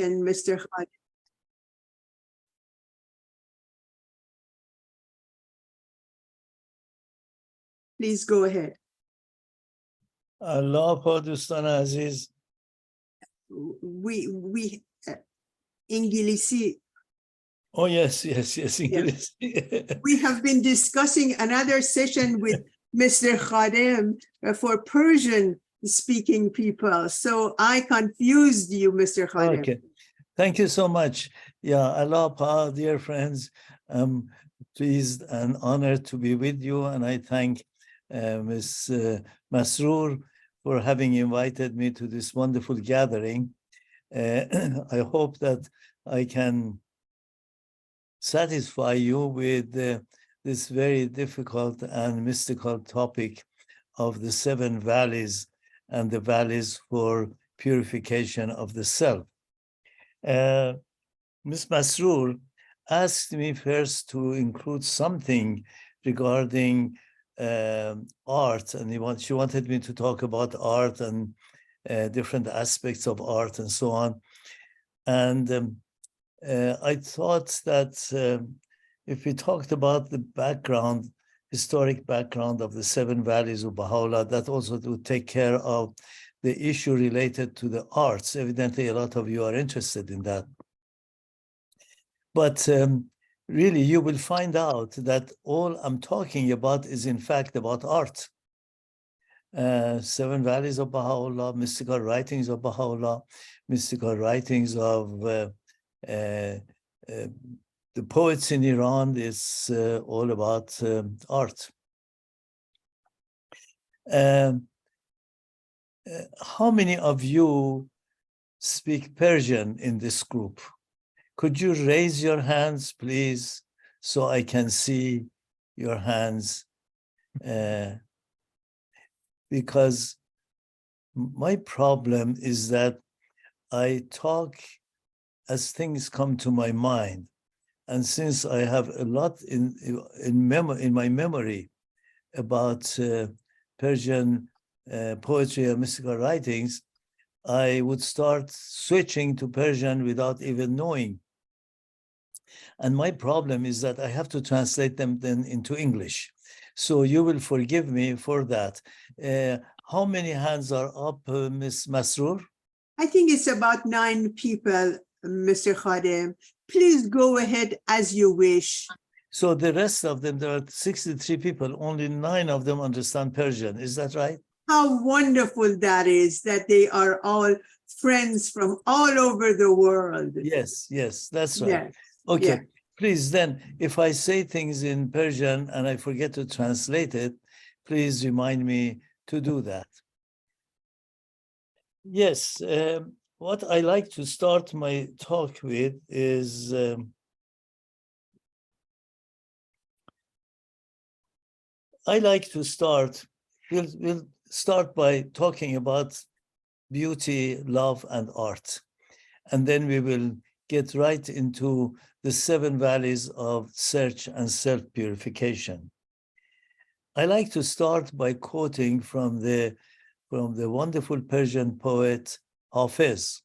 Mr. Khadem. Please go ahead. Allah pa دوستان عزیز We English. Oh yes English. We have been discussing another session with Mr. Khadem for Persian speaking people. So I confused you, Mr. Khadem. Okay, thank you so much. Yeah, Allah pa, dear friends, pleased and honored to be with you, and I thank Ms. Masroor for having invited me to this wonderful gathering. I hope that I can satisfy you with this very difficult and mystical topic of the 7 valleys and the valleys for purification of the self. Ms. Masroor asked me first to include something regarding art, and she wanted me to talk about art and different aspects of art and so on. And I thought that if we talked about the background, historic background of the 7 valleys of Baha'u'llah, that also would take care of the issue related to the arts. Evidently, a lot of you are interested in that. But really, you will find out that all I'm talking about is, in fact, about art. 7 valleys of Baha'u'llah, mystical writings of Baha'u'llah, mystical writings of the poets in Iran is all about art. How many of you speak Persian in this group? Could you raise your hands, please, so I can see your hands? Because my problem is that I talk as things come to my mind. And since I have a lot in my memory about Persian poetry and mystical writings, I would start switching to Persian without even knowing. And my problem is that I have to translate them then into English. So you will forgive me for that. How many hands are up, Ms. Masroor? I think it's about 9 people, Mr. Khadem. Please go ahead as you wish. So the rest of them, there are 63 people, only 9 of them understand Persian. Is that right? How wonderful that is, that they are all friends from all over the world. Yes, that's right. Yes. Okay, yes. Please then, if I say things in Persian and I forget to translate it, please remind me to do that. Yes, what I like to start my talk with is I like to start, we'll start by talking about beauty, love, and art. And then we will get right into the 7 valleys of search and self-purification. I like to start by quoting from the wonderful Persian poet Hafiz.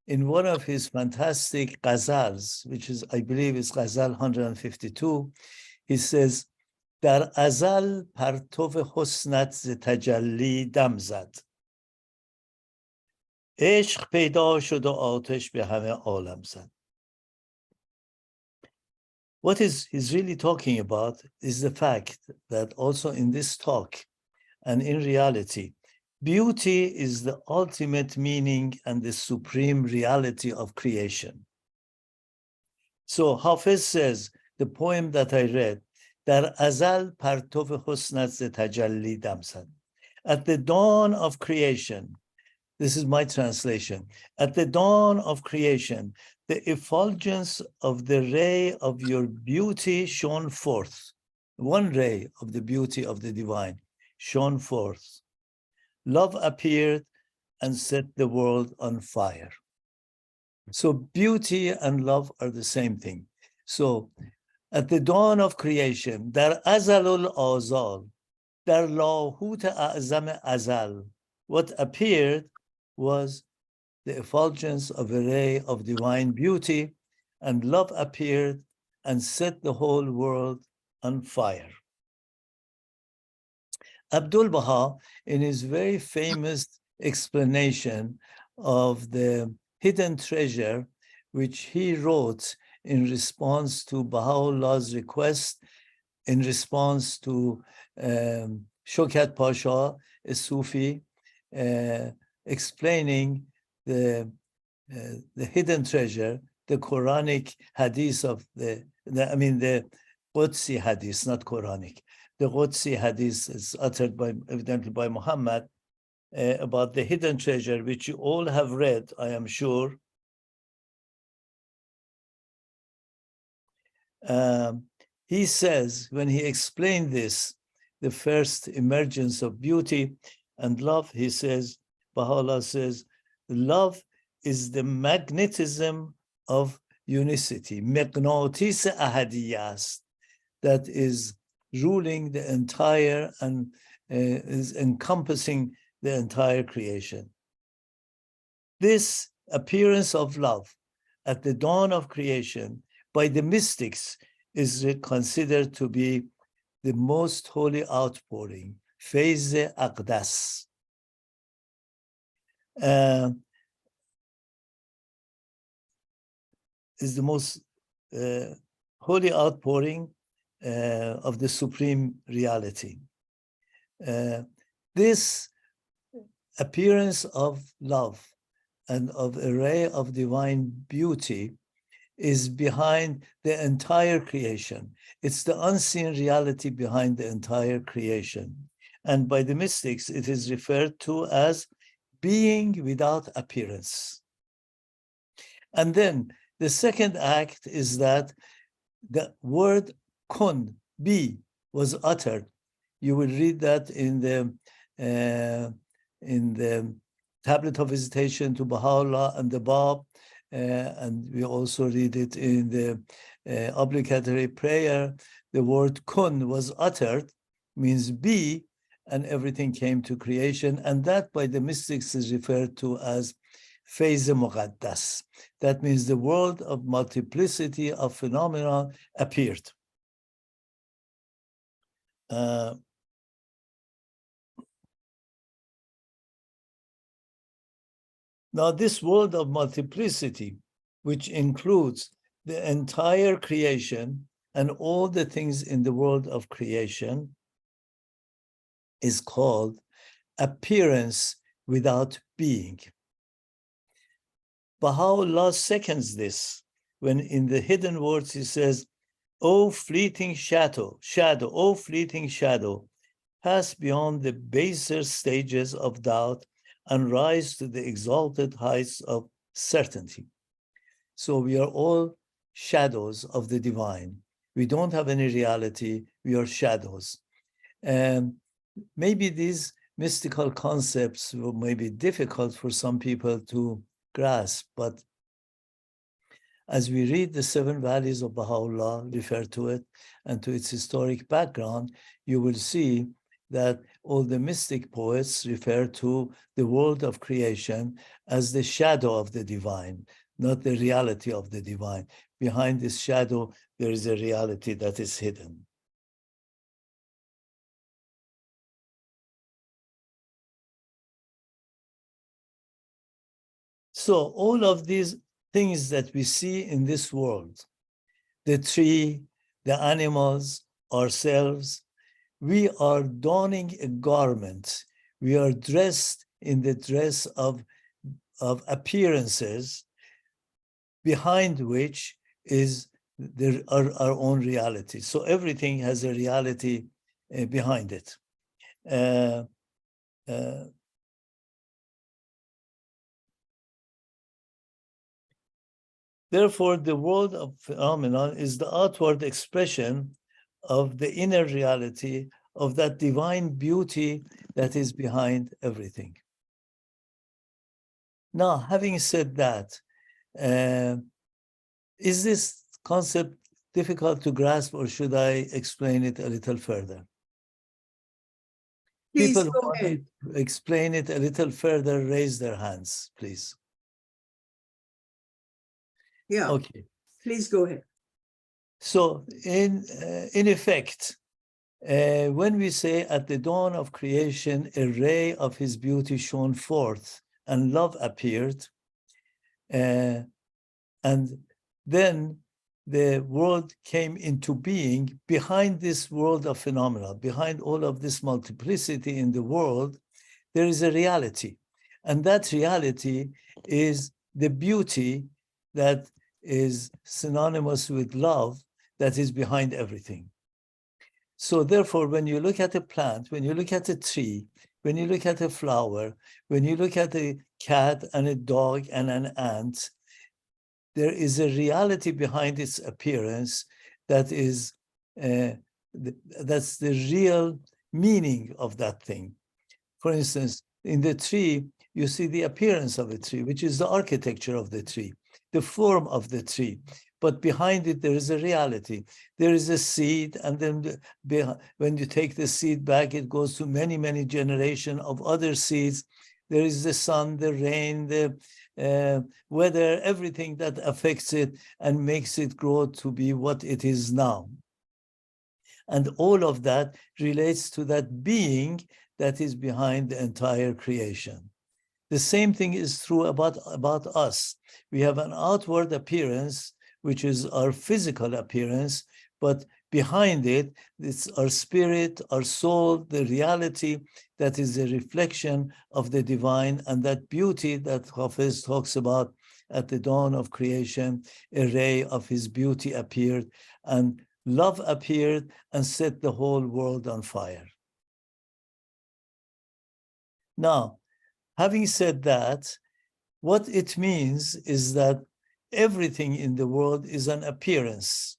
In one of his fantastic ghazals, which is, I believe, is ghazal 152, he says, Dar azal partov husnat ze tajalli dam zad. عشق پیدا شد و آتش به همه عالم زد. What he's really talking about is the fact that also in this talk and in reality, beauty is the ultimate meaning and the supreme reality of creation. So Hafiz says, the poem that I read, Dar azal partov husnat ze tajalli dam zad. At the dawn of creation, this is my translation. At the dawn of creation, the effulgence of the ray of your beauty shone forth. One ray of the beauty of the divine shone forth. Love appeared and set the world on fire. So beauty and love are the same thing. So at the dawn of creation, dar azalul azal, dar lahut a'zam azal, what appeared was the effulgence of a ray of divine beauty, and love appeared and set the whole world on fire. Abdul Baha, in his very famous explanation of the hidden treasure, which he wrote in response to Baha'u'llah's request, in response to Shokat Pasha, a Sufi, explaining the hidden treasure, the Quranic hadith of the Qudsi hadith, not Quranic. The Qudsi hadith is uttered evidently by Muhammad about the hidden treasure, which you all have read, I am sure. He says, when he explained this, the first emergence of beauty and love, he says, Baha'u'llah says, love is the magnetism of unicity, مغناطیس احدیه است, that is ruling the entire and is encompassing the entire creation. This appearance of love at the dawn of creation by the mystics is considered to be the most holy outpouring, Feyz Aqdas. Is the most holy outpouring of the supreme reality. This appearance of love and of a ray of divine beauty is behind the entire creation. It's the unseen reality behind the entire creation. And by the mystics, it is referred to as being without appearance. And then the second act is that the word kun, be, was uttered. You will read that in the tablet of visitation to Baha'u'llah and the Bab, and we also read it in the obligatory prayer. The word kun was uttered, means be, and everything came to creation, and that by the mystics is referred to as Feyz Muqaddas. That means the world of multiplicity of phenomena appeared. Now, this world of multiplicity, which includes the entire creation and all the things in the world of creation, is called appearance without being. Baha'u'llah seconds this when in the hidden words he says, "O fleeting shadow, O fleeting shadow, pass beyond the baser stages of doubt and rise to the exalted heights of certainty." So we are all shadows of the divine. We don't have any reality, we are shadows. And maybe these mystical concepts may be difficult for some people to grasp, but as we read the 7 values of Baha'u'llah, refer to it and to its historic background, you will see that all the mystic poets refer to the world of creation as the shadow of the divine, not the reality of the divine. Behind this shadow, there is a reality that is hidden. So all of these things that we see in this world, the tree, the animals, ourselves, we are donning a garment. We are dressed in the dress of appearances, behind which is our own reality. So everything has a reality behind it. Therefore, the world of phenomenon is the outward expression of the inner reality of that divine beauty that is behind everything. Now, having said that, is this concept difficult to grasp, or should I explain it a little further? Please People go who want ahead. to explain it a little further, raise their hands, please. Yeah, Okay. please go ahead. So in effect, when we say at the dawn of creation, a ray of his beauty shone forth and love appeared, and then the world came into being. Behind this world of phenomena, behind all of this multiplicity in the world, there is a reality. And that reality is the beauty that is synonymous with love that is behind everything. So therefore, when you look at a plant, when you look at a tree, when you look at a flower, when you look at a cat and a dog and an ant, there is a reality behind its appearance that is, that's the real meaning of that thing. For instance, in the tree, you see the appearance of a tree, which is the architecture of the tree, the form of the tree. But behind it, there is a reality. There is a seed, and then when you take the seed back, it goes to many, many generations of other seeds. There is the sun, the rain, the weather, everything that affects it and makes it grow to be what it is now. And all of that relates to that being that is behind the entire creation. The same thing is true about us. We have an outward appearance, which is our physical appearance, but behind it, it's our spirit, our soul, the reality that is a reflection of the divine, and that beauty that Hafiz talks about at the dawn of creation, a ray of his beauty appeared, and love appeared and set the whole world on fire. Now, having said that, what it means is that everything in the world is an appearance.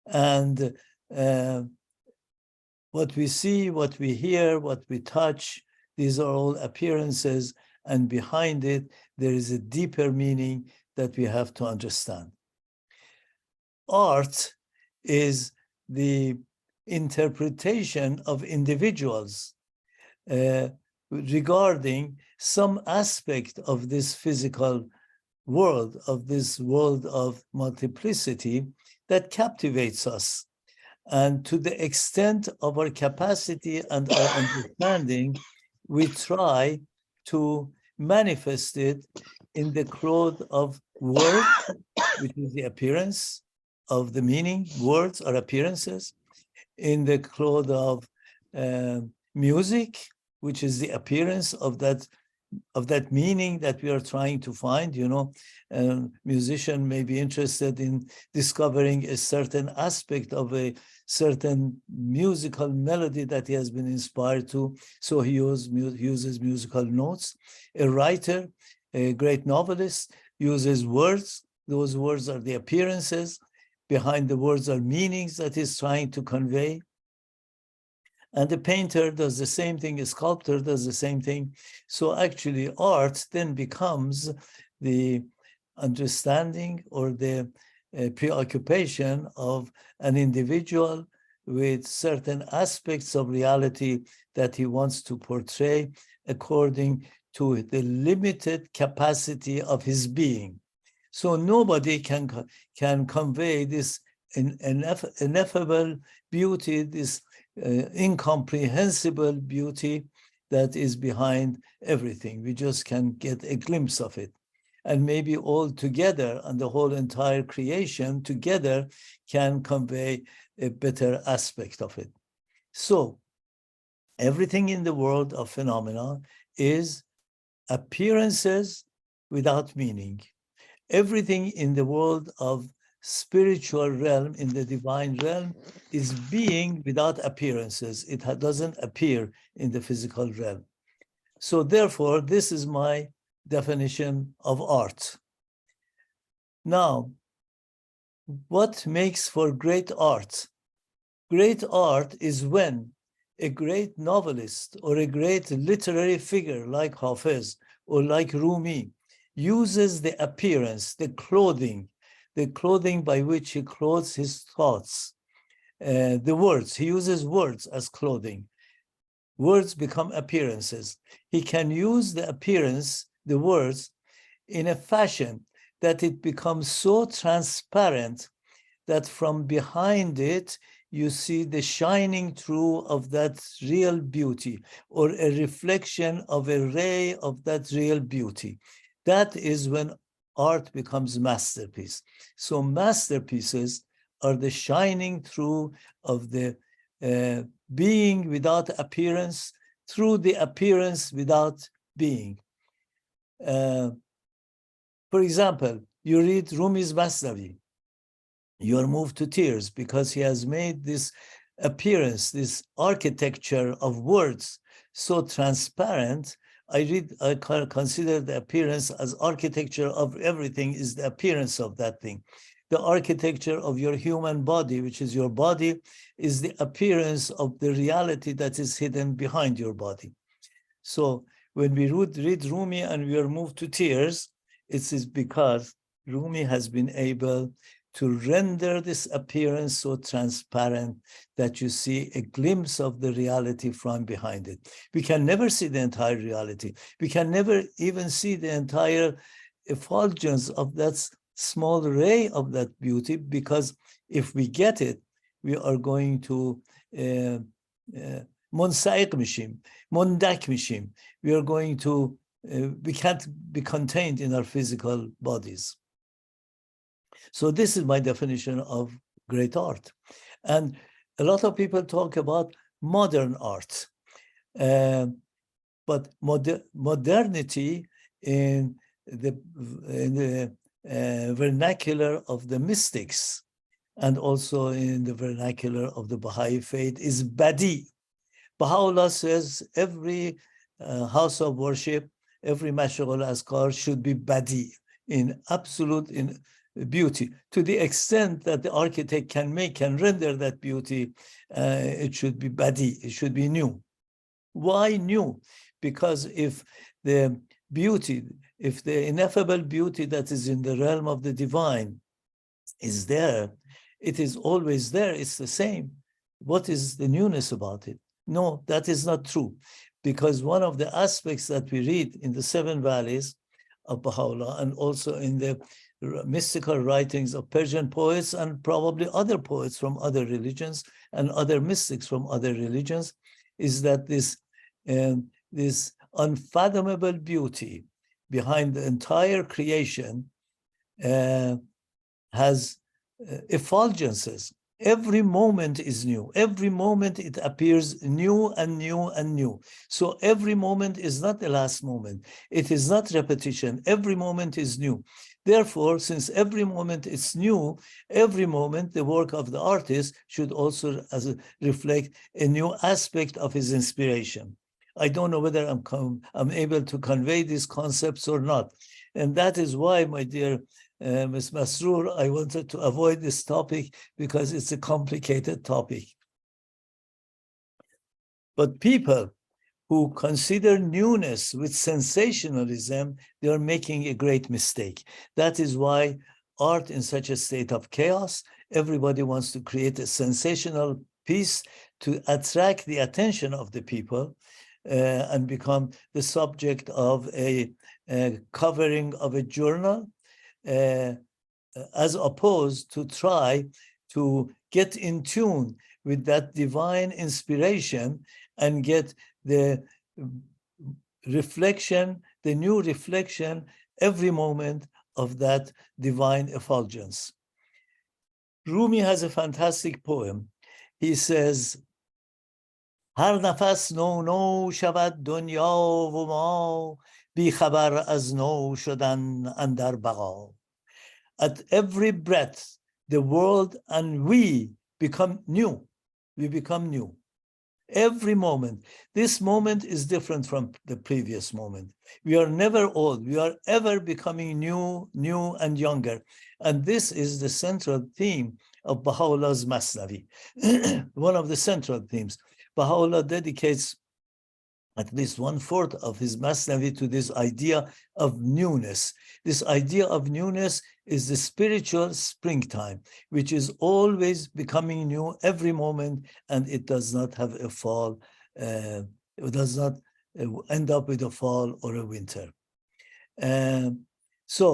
And what we see, what we hear, what we touch, these are all appearances. And behind it, there is a deeper meaning that we have to understand. Art is the interpretation of individuals regarding some aspect of this physical world, of this world of multiplicity that captivates us. And to the extent of our capacity and our understanding, we try to manifest it in the cloth of word, which is the appearance of the meaning. Words are appearances. In the cloth of music, which is the appearance of that meaning that we are trying to find. You know, a musician may be interested in discovering a certain aspect of a certain musical melody that he has been inspired to, so he uses musical notes. A writer, a great novelist, uses words. Those words are the appearances. Behind the words are meanings that he's trying to convey. And the painter does the same thing, a sculptor does the same thing. So actually art then becomes the understanding or the preoccupation of an individual with certain aspects of reality that he wants to portray according to the limited capacity of his being. So nobody can convey this ineffable beauty, this incomprehensible beauty that is behind everything. We just can get a glimpse of it. And maybe all together and the whole entire creation together can convey a better aspect of it. So everything in the world of phenomena is appearances without meaning. Everything in the world of spiritual realm, in the divine realm, is being without appearances. It doesn't appear in the physical realm. So therefore, this is my definition of art. Now, what makes for great art? Great art is when a great novelist or a great literary figure like Hafiz or like Rumi uses the appearance, the clothing by which he clothes his thoughts, the words. He uses words as clothing. Words become appearances. He can use the appearance, the words, in a fashion that it becomes so transparent that from behind it, you see the shining through of that real beauty, or a reflection of a ray of that real beauty. That is when art becomes masterpiece. So masterpieces are the shining through of the being without appearance, through the appearance without being. For example, you read Rumi's Masnavi, you are moved to tears because he has made this appearance, this architecture of words so transparent. I consider the appearance as architecture of everything is the appearance of that thing. The architecture of your human body, which is your body, is the appearance of the reality that is hidden behind your body. So when we read Rumi and we are moved to tears, it is because Rumi has been able to render this appearance so transparent that you see a glimpse of the reality from behind it. We can never see the entire reality. We can never even see the entire effulgence of that small ray of that beauty, because if we get it, we are going to منسعق میشیم, مندک میشیم. We are going to, we can't be contained in our physical bodies. So this is my definition of great art. And a lot of people talk about modern art. But modernity in the vernacular of the mystics, and also in the vernacular of the Baha'i Faith, is badi. Baha'u'llah says every house of worship, every mashghul askar should be badi, in absolute beauty. To the extent that the architect can render that beauty, it should be badi, it should be new. Why new? Because if the beauty, if the ineffable beauty that is in the realm of the divine is there, it is always there, it's the same. What is the newness about it? No, that is not true. Because one of the aspects that we read in the 7 valleys of Baha'u'llah, and also in the mystical writings of Persian poets and probably other poets from other religions and other mystics from other religions, is that this unfathomable beauty behind the entire creation has effulgences. Every moment is new. Every moment it appears new and new and new. So every moment is not the last moment. It is not repetition. Every moment is new. Therefore, since every moment is new, every moment the work of the artist should also reflect a new aspect of his inspiration. I don't know whether I'm able to convey these concepts or not. And that is why, my dear Ms. Masroor, I wanted to avoid this topic because it's a complicated topic. But people who consider newness with sensationalism, they are making a great mistake. That is why art in such a state of chaos, everybody wants to create a sensational piece to attract the attention of the people and become the subject of a covering of a journal, as opposed to try to get in tune with that divine inspiration and get the reflection, the new reflection every moment of that divine effulgence. Rumi has a fantastic poem. He says, هر نفس نو نو شود دنیا و ما بی خبر از نو شدن اندر بقا. At every breath, the world and we become new. We become new. Every moment. This moment is different from the previous moment. We are never old. We are ever becoming new, new and younger. And this is the central theme of Baha'u'llah's Masnavi. One of the central themes. Baha'u'llah dedicates at least 1/4 of his Masnavi to this idea of newness. This idea of newness is the spiritual springtime, which is always becoming new every moment, and it does not have a fall, it does not end up with a fall or a winter. So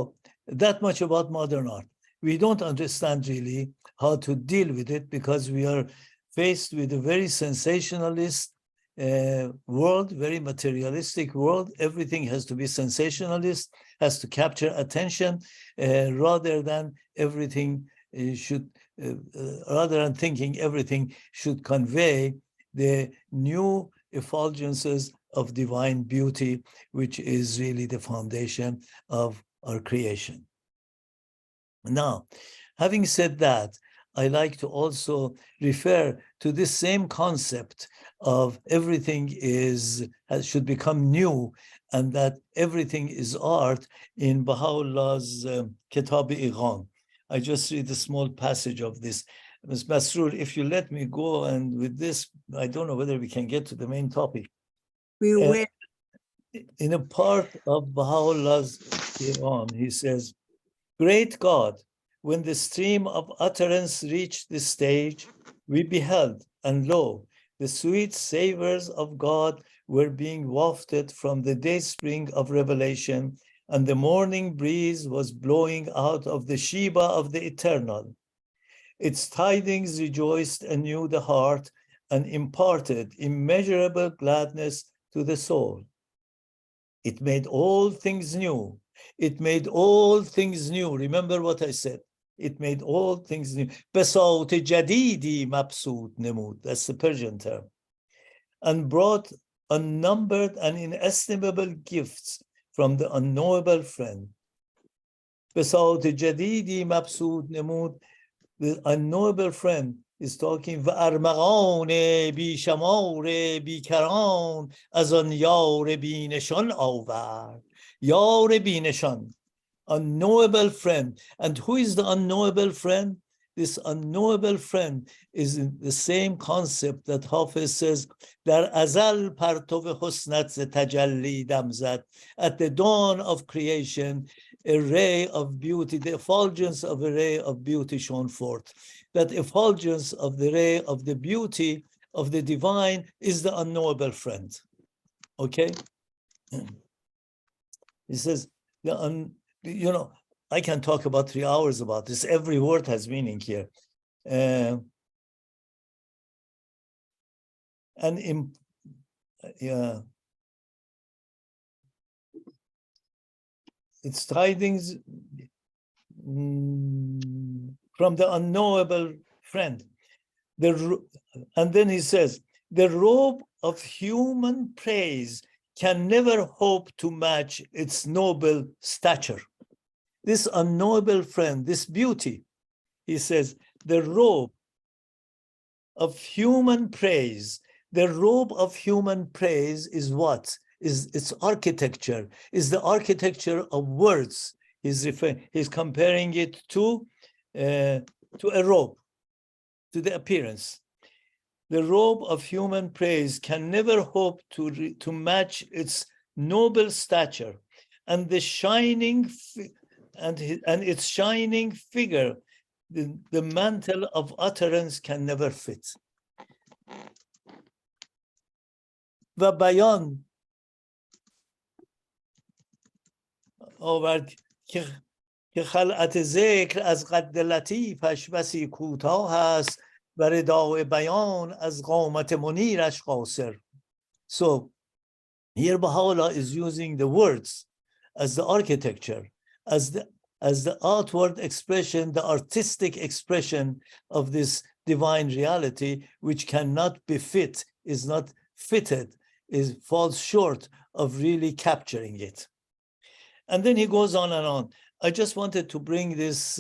that much about modern art. We don't understand really how to deal with it because we are faced with a very sensationalist world, very materialistic world. Everything has to be sensationalist, has to capture attention, rather than everything rather than thinking everything should convey the new effulgences of divine beauty, which is really the foundation of our creation. Now, having said that, I like to also refer to this same concept of everything should become new, and that everything is art in Baha'u'llah's Kitab-i-Iqan. I just read a small passage of this. Ms. Masroor, if you let me go, and with this, I don't know whether we can get to the main topic. We will. In a part of Baha'u'llah's Iqan, he says, "Great God, when the stream of utterance reached this stage, we beheld, and lo, the sweet savors of God were being wafted from the dayspring of revelation, and the morning breeze was blowing out of the Sheba of the Eternal. Its tidings rejoiced anew the heart and imparted immeasurable gladness to the soul. It made all things new. It made all things new." Remember what I said. It made all things new. بساط جدیدی مبسوط نمود. That's the Persian term. "And brought unnumbered and inestimable gifts from the unknowable friend." بساط جدیدی مبسوط نمود. The unknowable friend is talking وَأَرْمَغَانِ بیشمار بیکران از آن یار بینشان آورد. یار بینشان, unknowable friend. And who is the unknowable friend? This unknowable friend is in the same concept that Hafiz says, در ازل پرتو حسنت ز تجلی دم زد. At the dawn of creation, a ray of beauty, the effulgence of a ray of beauty shone forth. That effulgence of the ray of the beauty of the divine is the unknowable friend. Okay? He says, I can talk about 3 hours about this. Every word has meaning here. Its tidings from the unknowable friend. And then he says, the robe of human praise can never hope to match its noble stature. This unknowable friend, this beauty, he says, the robe of human praise. The robe of human praise is what? Is its architecture, is the architecture of words. He's comparing it to a robe, to the appearance. The robe of human praise can never hope to match its noble stature, and the shining and its shining figure, the mantle of utterance can never fit. و بیان آورد که خلعت ذکر از قد لطیفش بسی کوتاه است و رداء بیان از قامت منیرش قاصر. So here Baha'u'llah is using the words as the architecture, as the outward expression, the artistic expression of this divine reality, which cannot befit, is not fitted, falls short of really capturing it. And then he goes on and on. I just wanted to bring this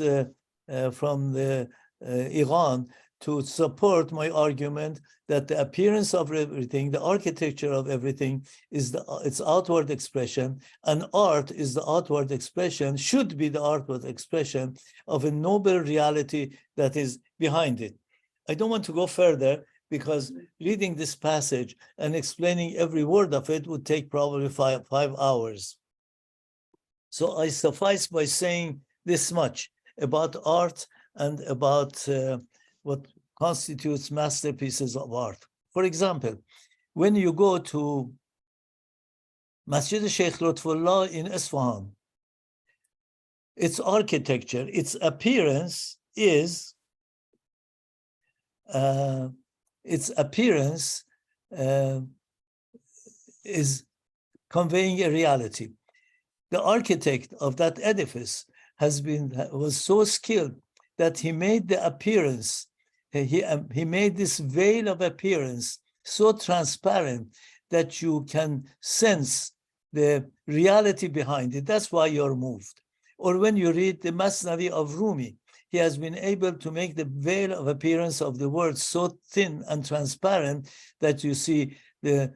from the Iran to support my argument that the appearance of everything, the architecture of everything is its outward expression, and art is the outward expression, should be the outward expression of a noble reality that is behind it. I don't want to go further because reading this passage and explaining every word of it would take probably five hours. So I suffice by saying this much about art and about what constitutes masterpieces of art. For example, when you go to Masjid Sheikh Lutfullah in Isfahan, its architecture, its appearance is conveying a reality. The architect of that edifice was so skilled that he made the appearance, he made this veil of appearance so transparent that you can sense the reality behind it. That's why you're moved. Or when you read the Masnavi of Rumi, he has been able to make the veil of appearance of the words so thin and transparent that you see the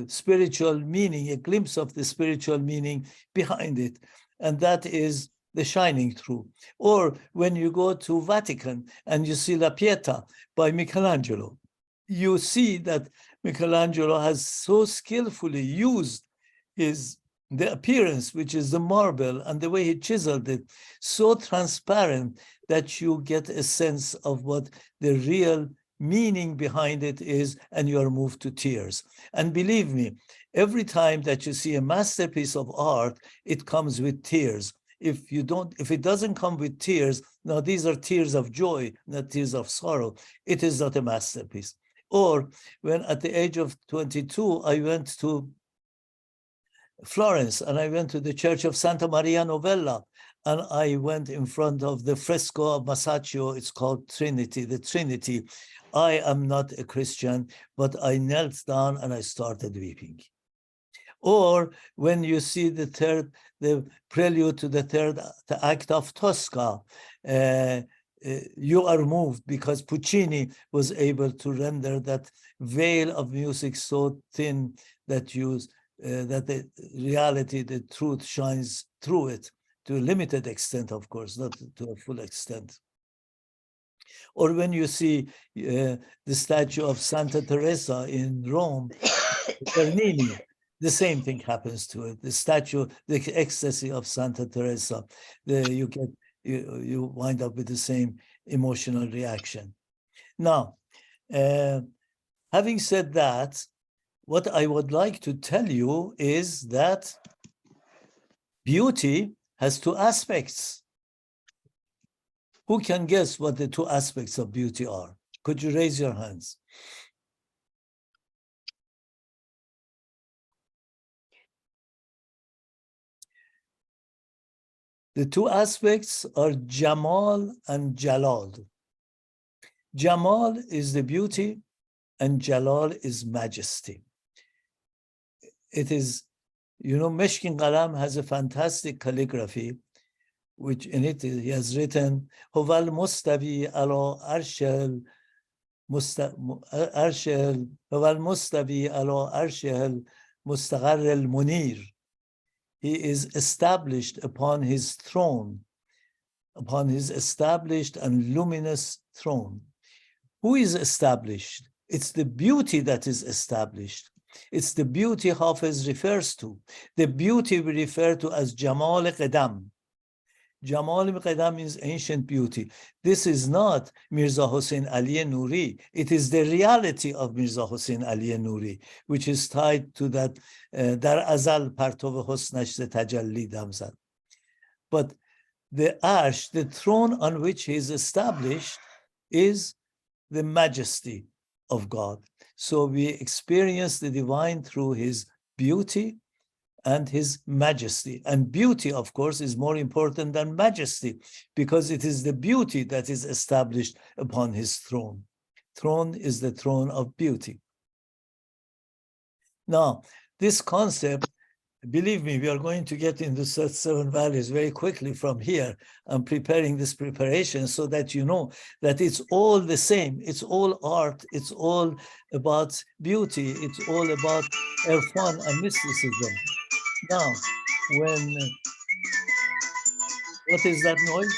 spiritual meaning, a glimpse of the spiritual meaning behind it. And that is the shining through. Or when you go to Vatican and you see La Pietà by Michelangelo, you see that Michelangelo has so skillfully used the appearance, which is the marble, and the way he chiseled it, so transparent that you get a sense of what the real meaning behind it is, and you are moved to tears. And believe me, every time that you see a masterpiece of art, it comes with tears. If it doesn't come with tears, now these are tears of joy, not tears of sorrow, it is not a masterpiece. Or when at the age of 22, I went to Florence and I went to the Church of Santa Maria Novella, and I went in front of the fresco of Masaccio. It's called Trinity, the Trinity. I am not a Christian, but I knelt down and I started weeping. Or when you see the prelude to the third act of Tosca, you are moved because Puccini was able to render that veil of music so thin that that the reality, the truth shines through it to a limited extent, of course, not to a full extent. Or when you see the statue of Santa Teresa in Rome, Bernini, the same thing happens to it. The statue, the ecstasy of Santa Teresa, you wind up with the same emotional reaction. Now, having said that, what I would like to tell you is that beauty has two aspects. Who can guess what the two aspects of beauty are? Could you raise your hands? The two aspects are Jamal and Jalal. Jamal is the beauty and Jalal is majesty. It is, Meshkin Qalam has a fantastic calligraphy, which in it he has written, Huval Mustavi ala Arshel Huval Mustavi ala Arshel Mustaqar al Munir. He is established upon his throne, upon his established and luminous throne. Who is established? It's the beauty that is established. It's the beauty Hafiz refers to. The beauty we refer to as Jamal Qadam. Jamal Qadam means ancient beauty. This is not Mirza Hussain Ali Noori. It is the reality of Mirza Hussain Ali Noori, which is tied to that Dar Azal Partov Husnash Tajalli Damzad. But the Arsh, the throne on which he is established, is the majesty of God. So we experience the divine through his beauty and his majesty. And beauty, of course, is more important than majesty because it is the beauty that is established upon his throne. Throne is the throne of beauty. Now, this concept, believe me, we are going to get into such seven values very quickly from here. I'm preparing this preparation so that you know that it's all the same. It's all art. It's all about beauty. It's all about irfan and mysticism. Now, what is that noise?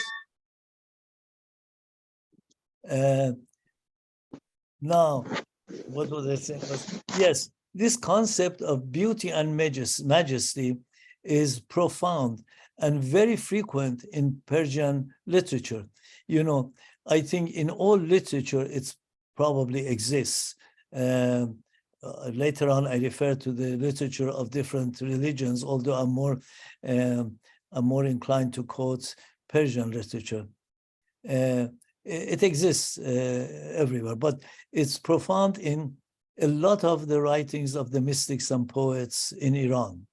Now, what was I saying? Yes, this concept of beauty and majesty is profound and very frequent in Persian literature. I think in all literature, it probably exists. Later on, I refer to the literature of different religions, although I'm more I'm more inclined to quote Persian literature. It exists everywhere, but it's profound in a lot of the writings of the mystics and poets in Iran.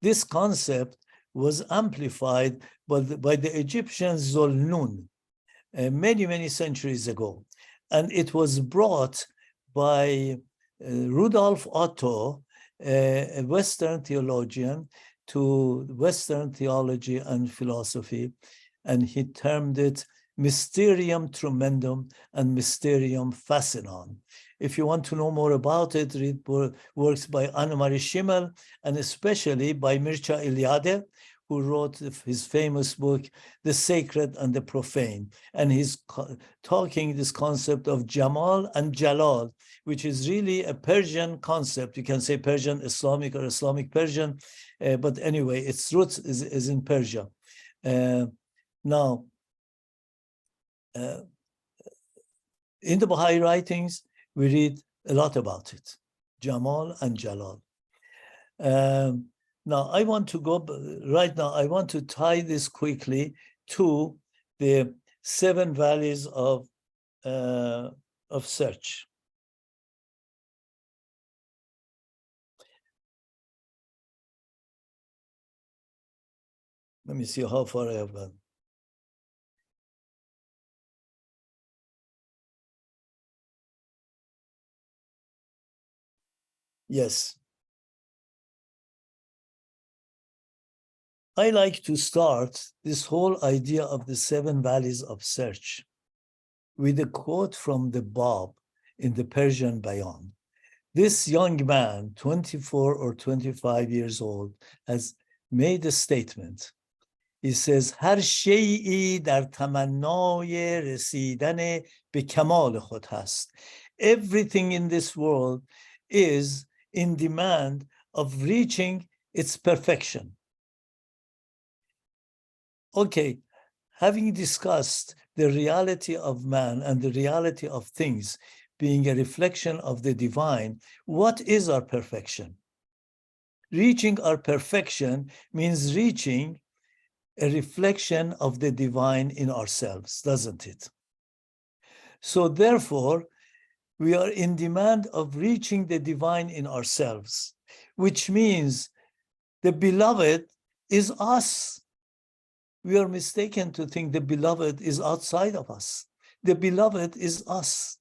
This concept was amplified by the Egyptian Zolnun many, many centuries ago. And it was brought by Rudolf Otto, a Western theologian, to Western theology and philosophy, and he termed it Mysterium Tremendum and Mysterium Fascinans. If you want to know more about it, read works by Anne-Marie Schimmel, and especially by Mircea Eliade, who wrote his famous book, The Sacred and the Profane. And he's talking this concept of Jamal and Jalal, which is really a Persian concept. You can say Persian Islamic or Islamic Persian, but anyway, its roots is in Persia. Now, in the Baha'i writings, we read a lot about it, Jamal and Jalal. Now, I want to go, right now, I want to tie this quickly to the 7 valleys of search. Let me see how far I have gone. Yes. I like to start this whole idea of the 7 valleys of search with a quote from the Bab in the Persian Bayan. This young man, 24 or 25 years old, has made a statement. He says, هر شیئی در تمنای رسیدن به کمال خود هست. Everything in this world is in demand of reaching its perfection. Okay, having discussed the reality of man and the reality of things being a reflection of the divine, what is our perfection? Reaching our perfection means reaching a reflection of the divine in ourselves, doesn't it? So therefore, we are in demand of reaching the divine in ourselves, which means the beloved is us. We are mistaken to think the beloved is outside of us. The beloved is us.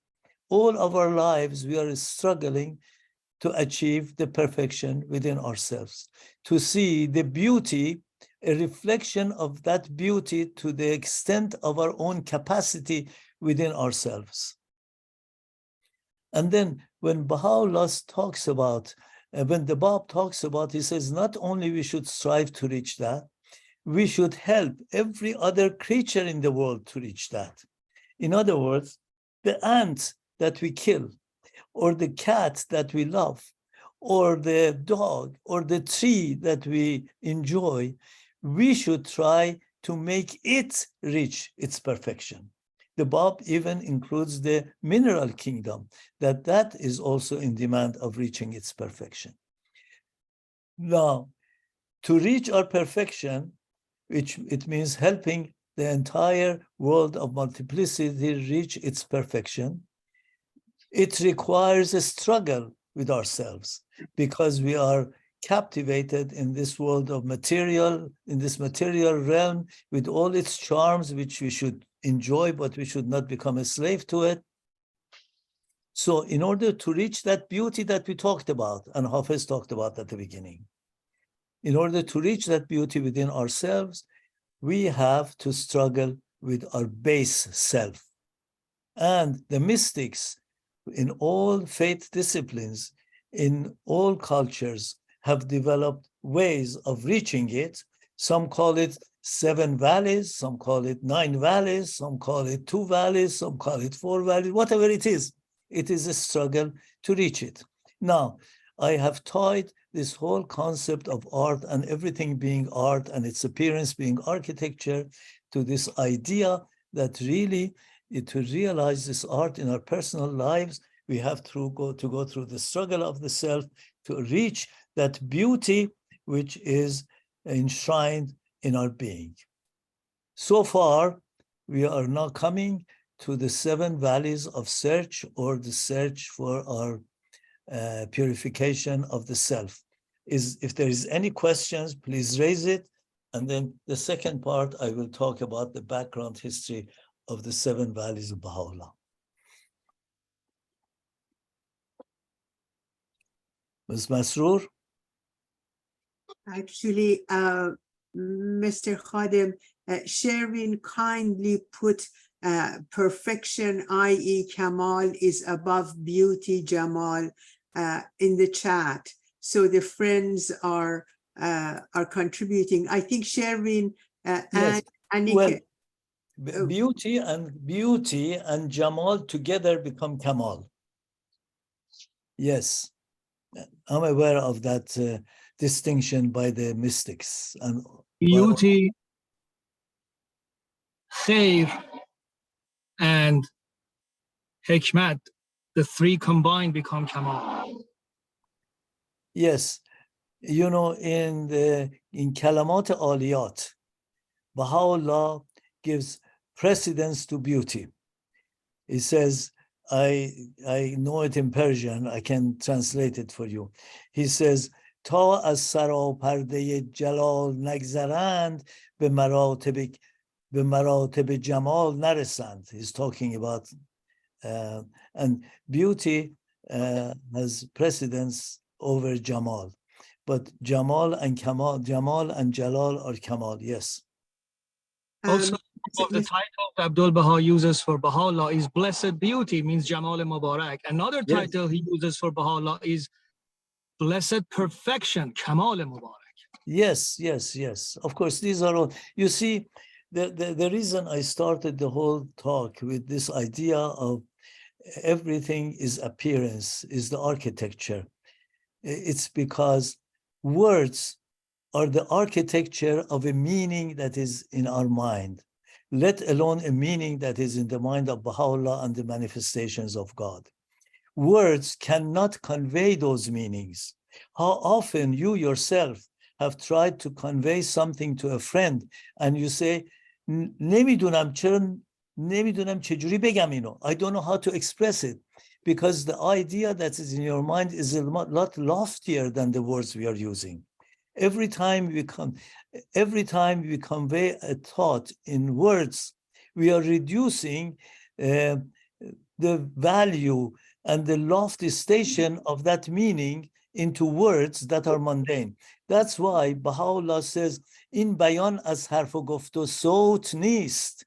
All of our lives, we are struggling to achieve the perfection within ourselves, to see the beauty, a reflection of that beauty to the extent of our own capacity within ourselves. And then when Baha'u'llah talks about, when the Bab talks about, he says, not only we should strive to reach that, we should help every other creature in the world to reach that. In other words, the ant that we kill, or the cat that we love, or the dog, or the tree that we enjoy, we should try to make it reach its perfection. The Bab even includes the mineral kingdom, that is also in demand of reaching its perfection. Now, to reach our perfection, which it means helping the entire world of multiplicity reach its perfection, it requires a struggle with ourselves because we are captivated in this world of material, in this material realm with all its charms, which we should enjoy, but we should not become a slave to it. So in order to reach that beauty that we talked about, and Hafiz talked about at the beginning, in order to reach that beauty within ourselves, we have to struggle with our base self. And the mystics in all faith disciplines, in all cultures, have developed ways of reaching it. Some call it 7 valleys, some call it 9 valleys, some call it 2 valleys, some call it 4 valleys, whatever it is a struggle to reach it. Now, I have tied this whole concept of art and everything being art and its appearance being architecture to this idea that really, to realize this art in our personal lives, we have to go through the struggle of the self to reach that beauty which is enshrined in our being. So far, we are now coming to the 7 valleys of search, or the search for our purification of the self. If there is any questions, please raise it. And then the second part, I will talk about the background history of the 7 valleys of Baha'u'llah. Ms. Masroor? Actually, Mr. Khadem, Sherwin kindly put perfection, i.e. Kamal is above beauty, Jamal, in the chat. So the friends are contributing. I think Sherwin Yes. and Annika. Well, beauty and Jamal together become Kamal. Yes, I'm aware of that distinction by the mystics. And Beauty, khair, and hikmat, the 3 combined become Kamal. yes, you know, in Kalamat Aliyat, Baha'u'llah gives precedence to beauty. He says, I know it in Persian, I can translate it for you. He says, Ta az saraparde jalal nagzarand be maratib jamal naresand. He's talking about, and beauty has precedence over Jamal. But Jamal and Jalal are Kamal, yes. Also, of the title Abdul Baha uses for Baha'u'llah is Blessed Beauty, means Jamal Mubarak. Another title he uses for Baha'u'llah is Blessed Perfection, Kamal Mubarak. Yes. Of course, these are all, you see, the reason I started the whole talk with this idea of everything is appearance, is the architecture. It's because words are the architecture of a meaning that is in our mind, let alone a meaning that is in the mind of Baha'u'llah and the manifestations of God. Words cannot convey those meanings. How often you yourself have tried to convey something to a friend and you say, نمیدونم چجوری بگم اینو. I don't know how to express it, because the idea that is in your mind is a lot loftier than the words we are using. Every time we convey a thought in words, we are reducing the value and the lofty station of that meaning into words that are mundane. That's why Baha'u'llah says, in bayan az harf o guft o sawt nist.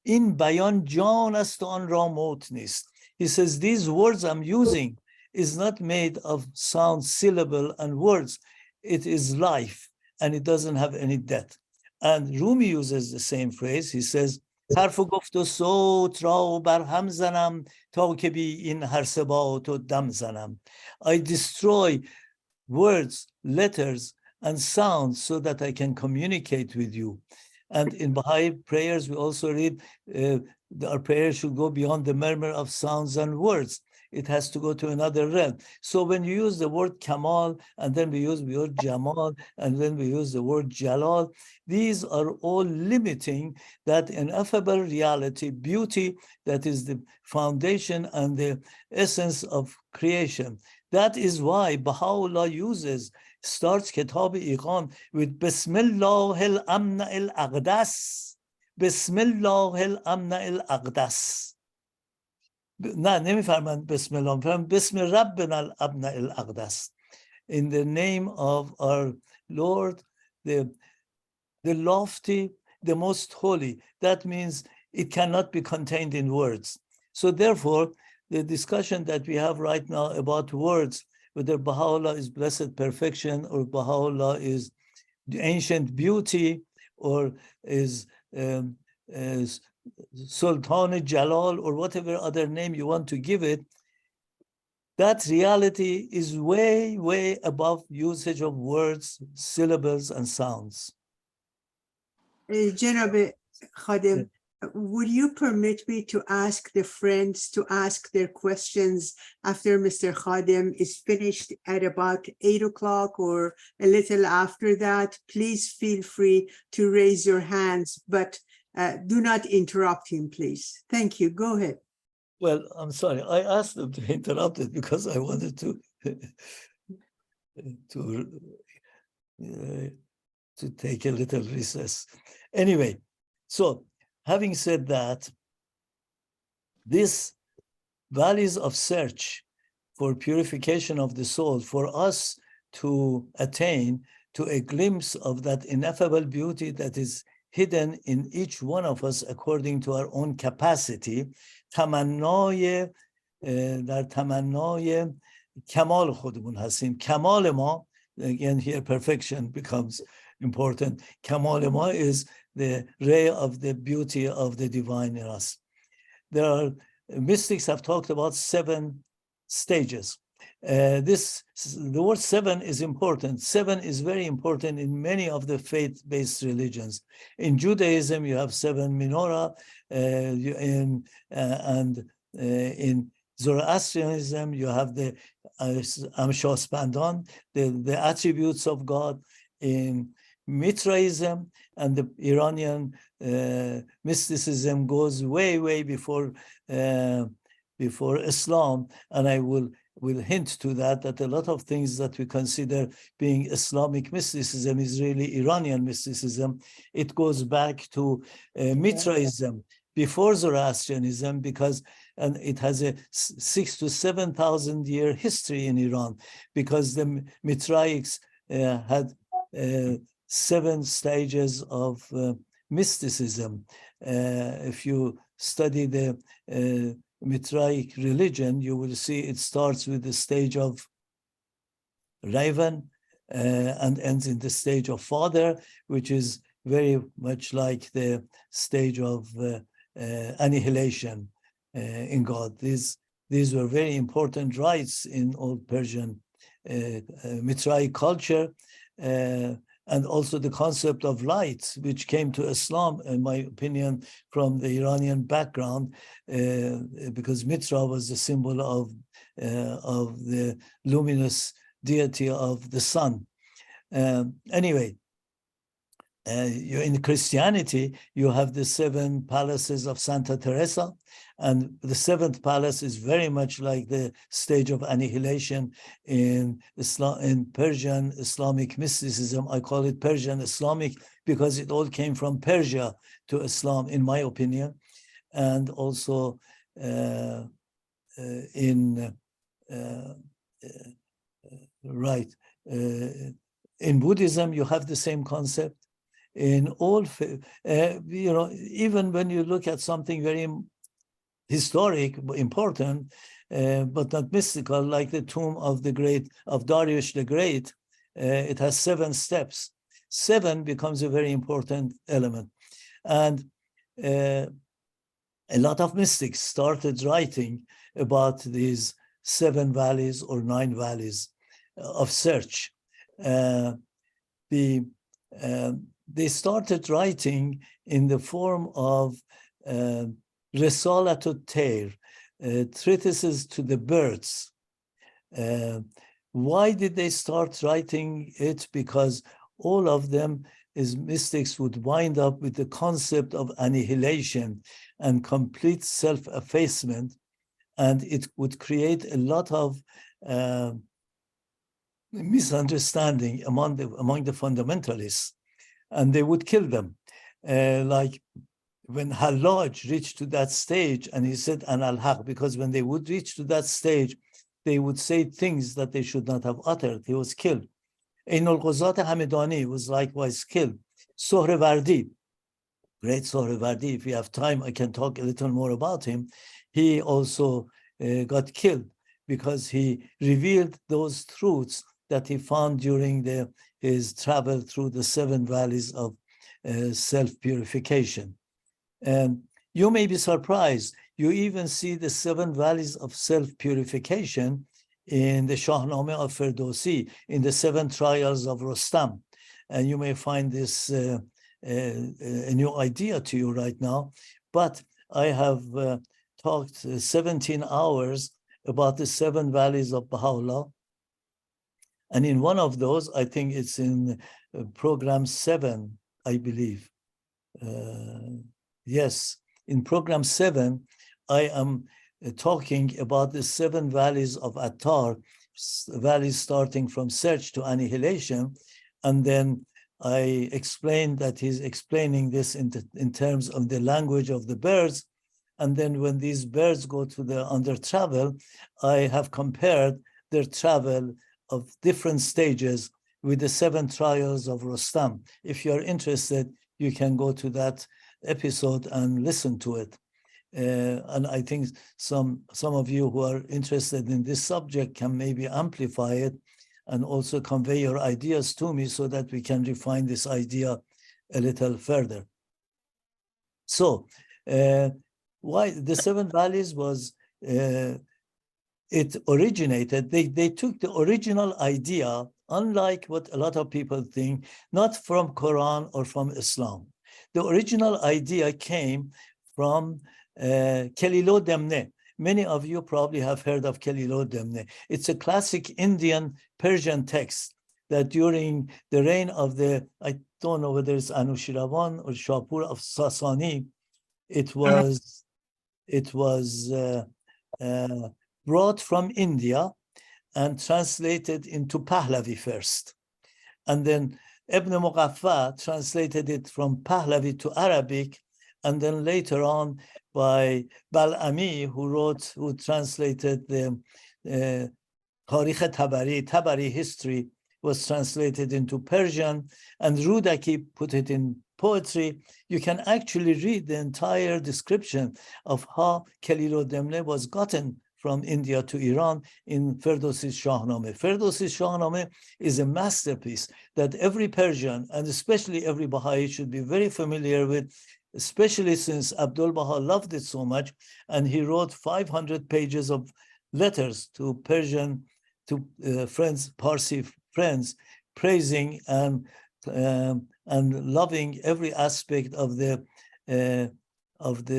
In bayan jan ast o an ra maut nist. He says, these words I'm using is not made of sound, syllable, and words. It is life, and it doesn't have any death. And Rumi uses the same phrase. He says, حرف و گفت و صوت را بر هم زنم تا که بی این هر ثبات و دم زنم. I destroy words, letters, and sounds so that I can communicate with you. And in Baha'i prayers, we also read, our prayers should go beyond the murmur of sounds and words. It has to go to another realm. So when you use the word Kamal, and then we use the word Jamal, and then we use the word Jalal, these are all limiting that ineffable reality, beauty, that is the foundation and the essence of creation. That is why Baha'u'llah starts Kitab Iqan with Bismillah al-Amna al-Aqdas. Bismillah al-Amna al-Aqdas. نه نمیفرمند بسم الله، میفرمند بسم ربنا الابناء الاقدس. In the name of our Lord, the lofty, the most holy. That means it cannot be contained in words. So therefore, the discussion that we have right now about words, whether Baha'u'llah is blessed perfection, or Baha'u'llah is the ancient beauty, or is Sultan Jalal, or whatever other name you want to give it, that reality is way, way above usage of words, syllables, and sounds. جناب خادم، would you permit me to ask the friends to ask their questions after Mr. Khadem is finished at about 8 o'clock or a little after that? Please feel free to raise your hands, but do not interrupt him, please. Thank you. Go ahead. Well, I'm sorry. I asked them to interrupt it because I wanted to take a little recess. Anyway, so having said that, this valleys of search for purification of the soul, for us to attain to a glimpse of that ineffable beauty that is hidden in each one of us according to our own capacity, تمنای در تمنای کمال خودمون هستیم. کمال ما, again here perfection becomes important. Kamal ma is the ray of the beauty of the divine in us. There are mystics have talked about 7 stages. The word 7 is important. 7 is very important in many of the faith-based religions. In Judaism, you have 7 menorah, and in Zoroastrianism, you have the Amshaspandan, the attributes of God. In Mitraism and the Iranian mysticism goes way, way before Islam, and I will hint to that a lot of things that we consider being Islamic mysticism is really Iranian mysticism. It goes back to Mitraism before Zoroastrianism, and it has a 6,000 to 7,000 year history in Iran, because the Mitraics had 7 stages of mysticism. If you study the Mitraic religion, you will see it starts with the stage of raven and ends in the stage of father, which is very much like the stage of annihilation in God. These were very important rites in old Persian Mitraic culture, and also the concept of light, which came to Islam, in my opinion, from the Iranian background, because Mitra was the symbol of the luminous deity of the sun. Anyway, in Christianity, you have the 7 palaces of Santa Teresa, and the 7th palace is very much like the stage of annihilation in Islam, in Persian Islamic mysticism. I call it Persian Islamic because it all came from Persia to Islam, in my opinion. And also in Buddhism, you have the same concept. In all, even when you look at something very historic, important, but not mystical, like the tomb of Darius the Great, it has 7 steps. 7 becomes a very important element. And a lot of mystics started writing about these 7 valleys or 9 valleys of search. They started writing in the form of Risalatut Tayr, treatises to the birds. Why did they start writing it? Because all of them, as mystics, would wind up with the concept of annihilation and complete self-effacement, and it would create a lot of misunderstanding among the fundamentalists, and they would kill them. Like when Hallaj reached to that stage, and he said an al-haq, because when they would reach to that stage, they would say things that they should not have uttered. He was killed. Ain al-Ghuzat Hamedani was likewise killed. Sohrawardi, great Sohrawardi, if we have time, I can talk a little more about him. He also got killed because he revealed those truths that he found during his travel through the 7 valleys of self-purification. You may be surprised. You even see the 7 valleys of self-purification in the Shahnameh of Ferdowsi, in the 7 trials of Rustam. And you may find this a new idea to you right now, But I have talked 17 hours about the 7 valleys of Baha'u'llah. And in one of those, I think it's in program 7, I believe. Yes, in program 7, I am talking about the 7 valleys of Attar, valleys starting from search to annihilation. And then I explained that he's explaining this in terms of the language of the birds. And then when these birds go to the under travel, I have compared their travel of different stages with the 7 trials of Rostam. If you're interested, you can go to that episode and listen to it. And I think some of you who are interested in this subject can maybe amplify it and also convey your ideas to me so that we can refine this idea a little further. So why the 7 valleys was, it originated, they took the original idea, unlike what a lot of people think, not from Quran or from Islam. The original idea came from Kelilo Demne. Many of you probably have heard of Kelilo Demne. It's a classic Indian Persian text that during the reign of the, I don't know whether it's Anushiravan or Shapur of Sasani, it was brought from India and translated into Pahlavi first. And then Ibn Muqaffa translated it from Pahlavi to Arabic, and then later on by Bal'ami, who translated the Tarikh Tabari history, was translated into Persian, and Rudaki put it in poetry. You can actually read the entire description of how Kelilo Demne was gotten from India to Iran in Ferdowsi's Shahnameh. Ferdowsi's Shahnameh is a masterpiece that every Persian, and especially every Baha'i, should be very familiar with, especially since Abdul Baha loved it so much, and he wrote 500 pages of letters to Persian, to friends, Parsi friends, praising and loving every aspect of the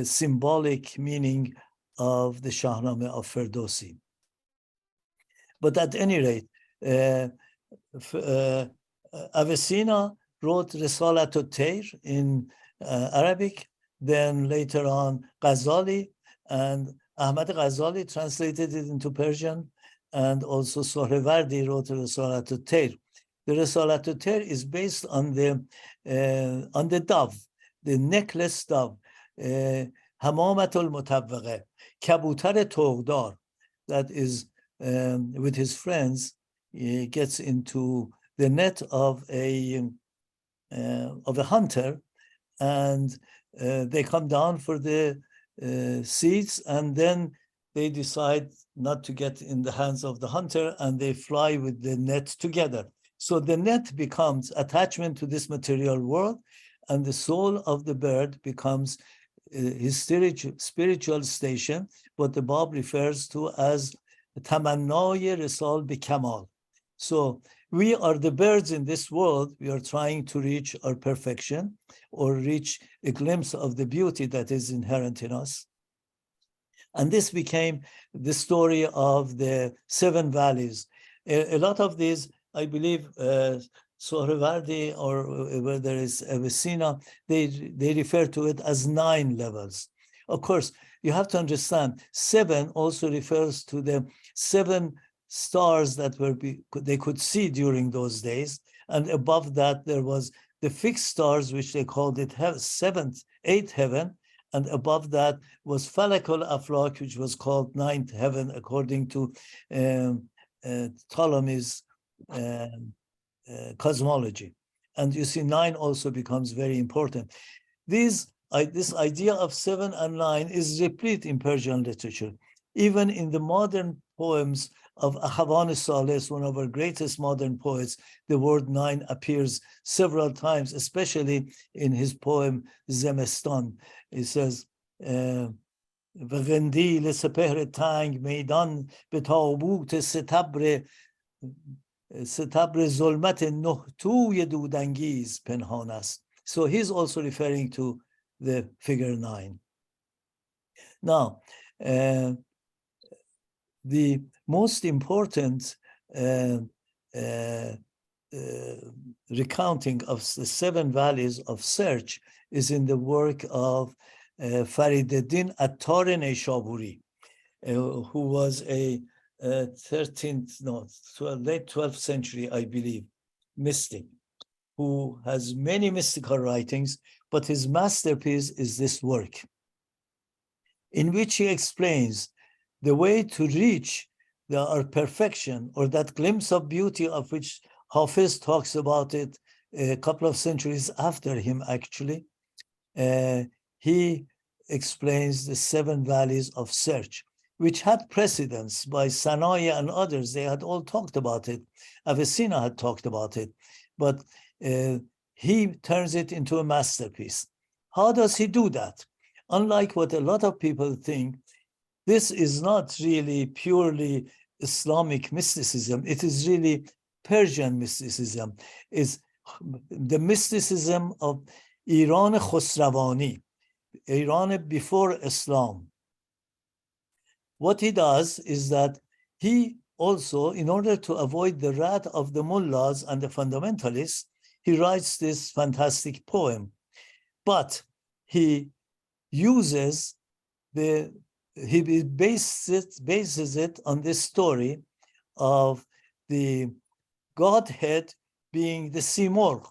symbolic meaning of the Shahnameh of Ferdowsi. But at any rate, Avicenna wrote Risalat al-Tayr in Arabic, then later on Ghazali, and Ahmad Ghazali translated it into Persian, and also Sohrawardi wrote Risalat al-Tayr. The Risalat al-Tayr is based on the dove, the necklace dove, Hamamat al-Mutawwaqah, Kabutar Toghdar, that is with his friends, he gets into the net of a hunter, and they come down for the seeds, and then they decide not to get in the hands of the hunter, and they fly with the net together. So the net becomes attachment to this material world, and the soul of the bird becomes his spiritual station, what the Bab refers to as Tamannay Risal Bikamal. So we are the birds in this world. We are trying to reach our perfection or reach a glimpse of the beauty that is inherent in us. And this became the story of the 7 valleys. A lot of these, I believe, Sohrawardi or whether it's Avicenna, they refer to it as 9 levels. Of course, you have to understand, 7 also refers to the 7 stars that they could see during those days. And above that, there was the fixed stars, which they called it 7th, 8th heaven. And above that was Falakul Aflak, which was called 9th heaven, according to Ptolemy's cosmology. And you see, 9 also becomes very important. This idea of 7 and 9 is replete in Persian literature. Even in the modern poems of Akhavan Sales, one of our greatest modern poets, the word 9 appears several times, especially in his poem Zemestan. He says, "Vagandi lesepehr tang meidan betabut setabre zulmat nuhtuy dudangiz penhan ast." So he's also referring to the figure 9. Now, the most important recounting of the 7 valleys of search is in the work of Fariduddin Attar Neyshaburi, who was a late 12th century, I believe, mystic, who has many mystical writings, but his masterpiece is this work, in which he explains the way to reach our perfection, or that glimpse of beauty of which Hafiz talks about it a couple of centuries after him, actually. He explains the 7 valleys of search, which had precedence by Sanaya and others. They had all talked about it. Avicenna had talked about it, but he turns it into a masterpiece. How does he do that? Unlike what a lot of people think, this is not really purely Islamic mysticism. It is really Persian mysticism. It's the mysticism of Iran Khosrawani, Iran before Islam. What he does is that he also, in order to avoid the wrath of the mullahs and the fundamentalists, he writes this fantastic poem. But he uses he bases it on this story of the Godhead being the Simorgh.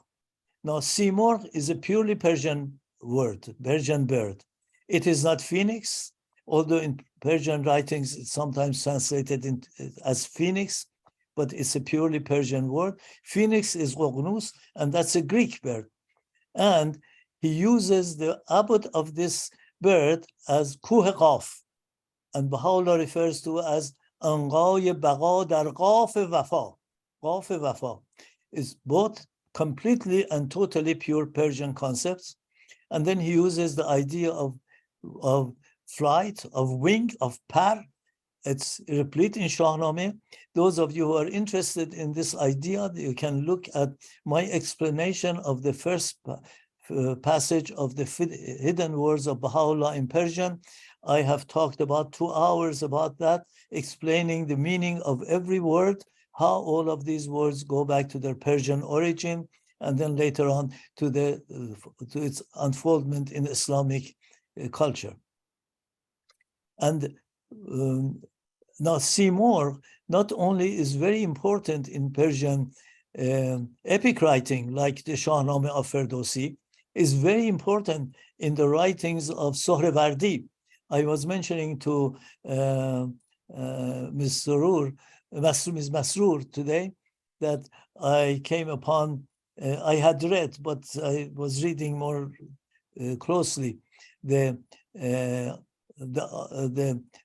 Now, Simorgh is a purely Persian word, Persian bird. It is not phoenix, although in Persian writings it's sometimes translated as phoenix, but it's a purely Persian word. Phoenix is Goghnus, and that's a Greek bird. And he uses the abbot of this bird as Kuh Qaf, and Baha'u'llah refers to as Anqay Baqa dar Qaf Wafa. Qaf Wafa is both completely and totally pure Persian concepts. And then he uses the idea of flight, of wing, of par. It's replete in Shahnameh. Those of you who are interested in this idea, you can look at my explanation of the first passage of the hidden words of Baha'u'llah in Persian. I have talked about 2 hours about that, explaining the meaning of every word, how all of these words go back to their Persian origin, and then later on to its unfoldment in Islamic culture. And now Simorgh not only is very important in Persian epic writing, like the Shahnameh of Ferdowsi, is very important in the writings of Sohrawardi. I was mentioning to Ms. Masroor today that I came upon, I had read, but I was reading more closely, the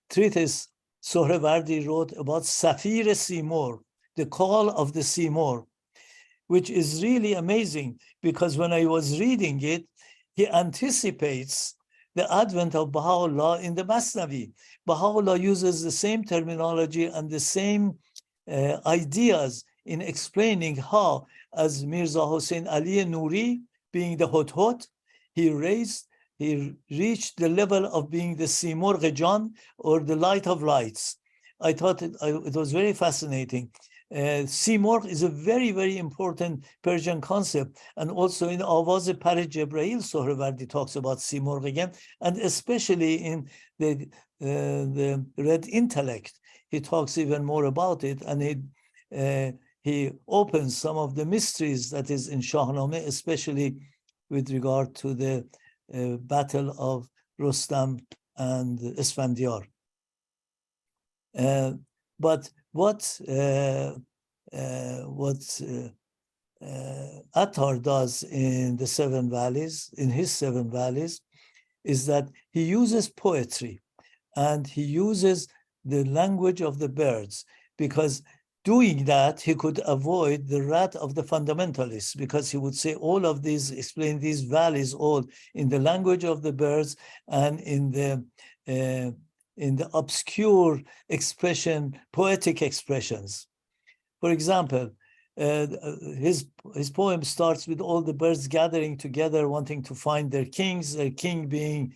treatise Sohrawardi wrote about Safir Simorgh, the call of the Simorgh, which is really amazing, because when I was reading it, he anticipates the advent of Baha'u'llah in the Masnavi. Baha'u'llah uses the same terminology and the same ideas in explaining how, as Mirza Hossein Ali Nuri, being the Hot, he reached the level of being the Simorgh Jan, or the light of lights. I thought it was very fascinating. Simorgh is a very, very important Persian concept. And also in Awaz Par Jibreel, Sohrawardi talks about Simorgh again, and especially in the Red Intellect, he talks even more about it, and he opens some of the mysteries that is in Shahnameh, especially with regard to the battle of Rostam and Isfandiar. But what Attar does in the 7 valleys, in his 7 valleys, is that he uses poetry and he uses the language of the birds, because doing that, he could avoid the wrath of the fundamentalists, because he would say all of these, explain these valleys all in the language of the birds and in the obscure expression, poetic expressions. For example, his poem starts with all the birds gathering together, wanting to find their kings, their king being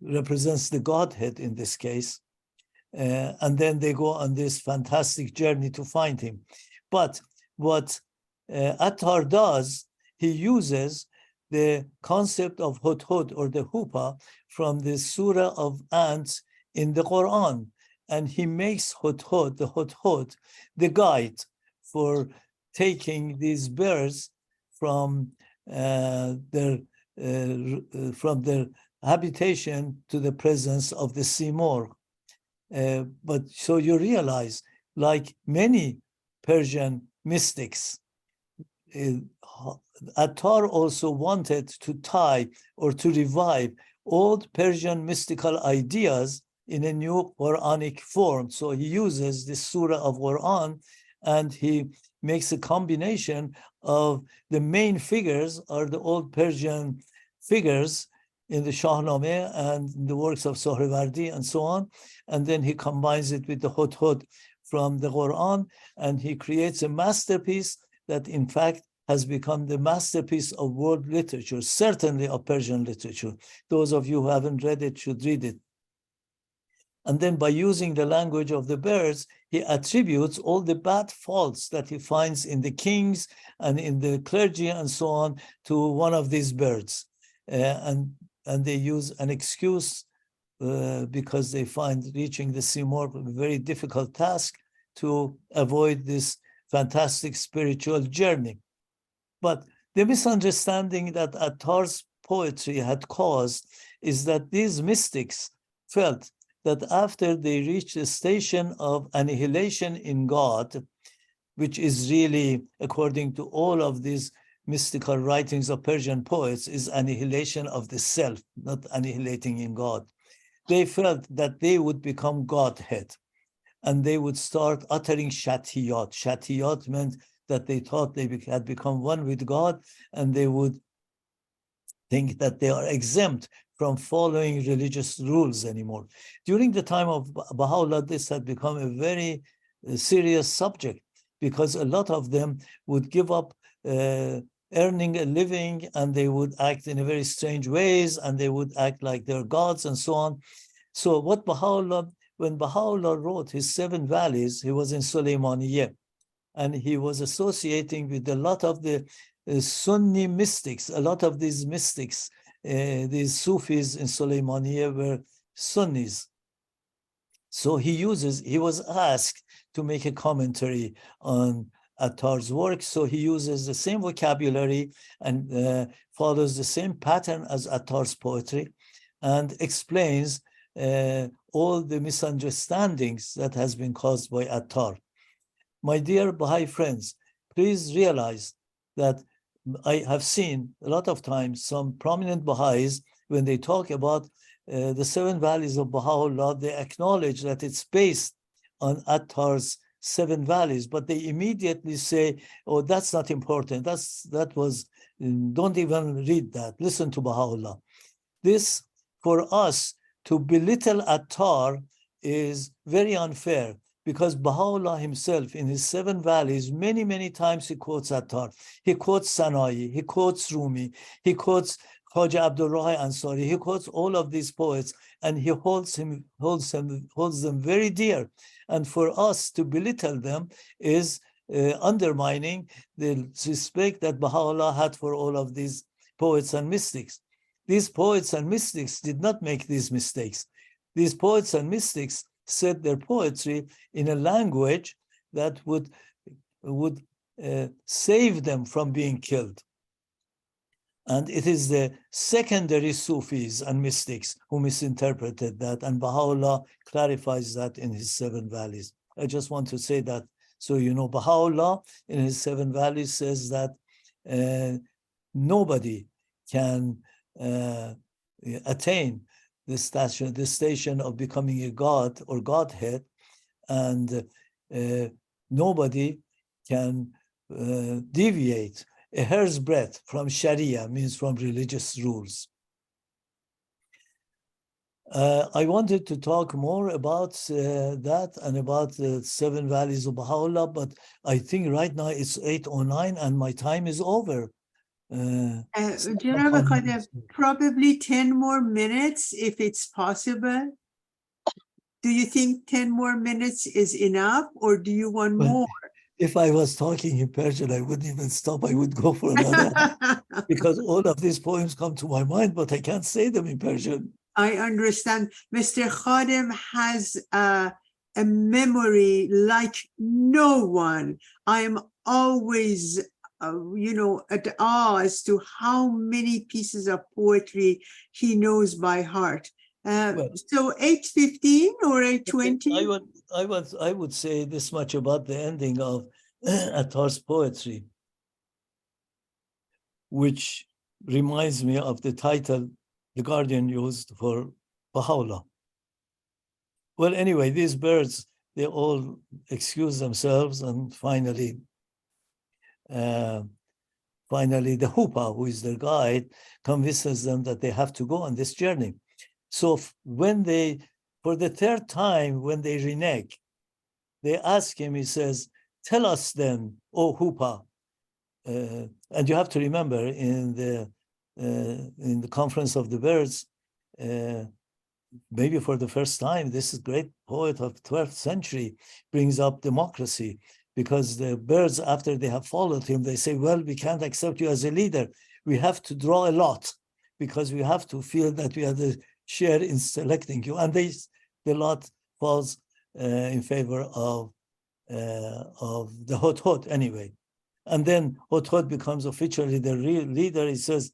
represents the Godhead in this case. And then they go on this fantastic journey to find him. But what Attar does, he uses the concept of hudhud or the hupa from the surah of ants in the Quran. And he makes hudhud, the guide for taking these birds from their habitation to the presence of the Simor. But so you realize, like many Persian mystics, Attar also wanted to tie or to revive old Persian mystical ideas in a new Quranic form. So he uses the surah of Quran and he makes a combination of the main figures are the old Persian figures in the Shahnameh and the works of Sohrawardi and so on. And then he combines it with the hudhud from the Quran, and he creates a masterpiece that in fact has become the masterpiece of world literature, certainly of Persian literature. Those of you who haven't read it should read it. And then by using the language of the birds, he attributes all the bad faults that he finds in the kings and in the clergy and so on to one of these birds. And they use an excuse because they find reaching the Simor a very difficult task to avoid this fantastic spiritual journey. But the misunderstanding that Attar's poetry had caused is that these mystics felt that after they reach the station of annihilation in God, which is really, according to all of these mystical writings of Persian poets, is annihilation of the self, not annihilating in God. They felt that they would become Godhead and they would start uttering shatiyat. Shatiyat meant that they thought they had become one with God, and they would think that they are exempt from following religious rules anymore. During the time of Baha'u'llah, this had become a very serious subject because a lot of them would give up earning a living, and they would act in a very strange ways, and they would act like they're gods and so on. So what when Baha'u'llah wrote his 7 valleys, he was in Sulaymaniyah, and he was associating with a lot of the Sunni mystics. A lot of these mystics, these Sufis in Sulaymaniyah were Sunnis. So he was asked to make a commentary on Attar's work. So he uses the same vocabulary and follows the same pattern as Attar's poetry and explains all the misunderstandings that has been caused by Attar. My dear Baha'i friends, please realize that I have seen a lot of times some prominent Baha'is, when they talk about the 7 valleys of Baha'u'llah, they acknowledge that it's based on Attar's 7 valleys, but they immediately say, oh, that's not important. Don't even read that. Listen to Baha'u'llah. This, for us, to belittle Attar is very unfair, because Baha'u'llah himself in his 7 valleys, many, many times he quotes Attar. He quotes Sanai, he quotes Rumi, he quotes Khaja Abdul-Rahi Ansari, he quotes all of these poets, and he holds them very dear. And for us to belittle them is undermining the respect that Baha'u'llah had for all of these poets and mystics. These poets and mystics did not make these mistakes. These poets and mystics said their poetry in a language that would save them from being killed. And it is the secondary Sufis and mystics who misinterpreted that, and Baha'u'llah clarifies that in his 7 valleys. I just want to say that, so you know, Baha'u'llah in his 7 valleys says that nobody can attain the station of becoming a god or Godhead, and nobody can deviate a hair's breadth from Sharia, means from religious rules. I wanted to talk more about that and about the 7 valleys of Baha'u'llah, but I think right now it's 8:09 and my time is over. Janab Khadem, probably 10 more minutes if it's possible. Do you think 10 more minutes is enough, or do you want Well, more? If I was talking in Persian, I wouldn't even stop. I would go for another because all of these poems come to my mind, but I can't say them in Persian. I understand. Mr. Khadem has a memory like no one. I'm always, at awe as to how many pieces of poetry he knows by heart. Well, So 8:15 or 8:20? I would say this much about the ending of Attar's poetry, which reminds me of the title The Guardian used for Baha'u'llah. Well, anyway, these birds, they all excuse themselves, and finally the Hupa, who is their guide, convinces them that they have to go on this journey. So when they, for the third time, when they renege, they ask him, he says, tell us then, O Hupa. And you have to remember in the conference of the birds, maybe for the first time, this great poet of 12th century brings up democracy, because the birds, after they have followed him, they say, well, we can't accept you as a leader. We have to draw a lot, because we have to feel that we have the share in selecting you. And the lot falls in favor of the Hot anyway. And then Hot becomes officially the real leader. He says,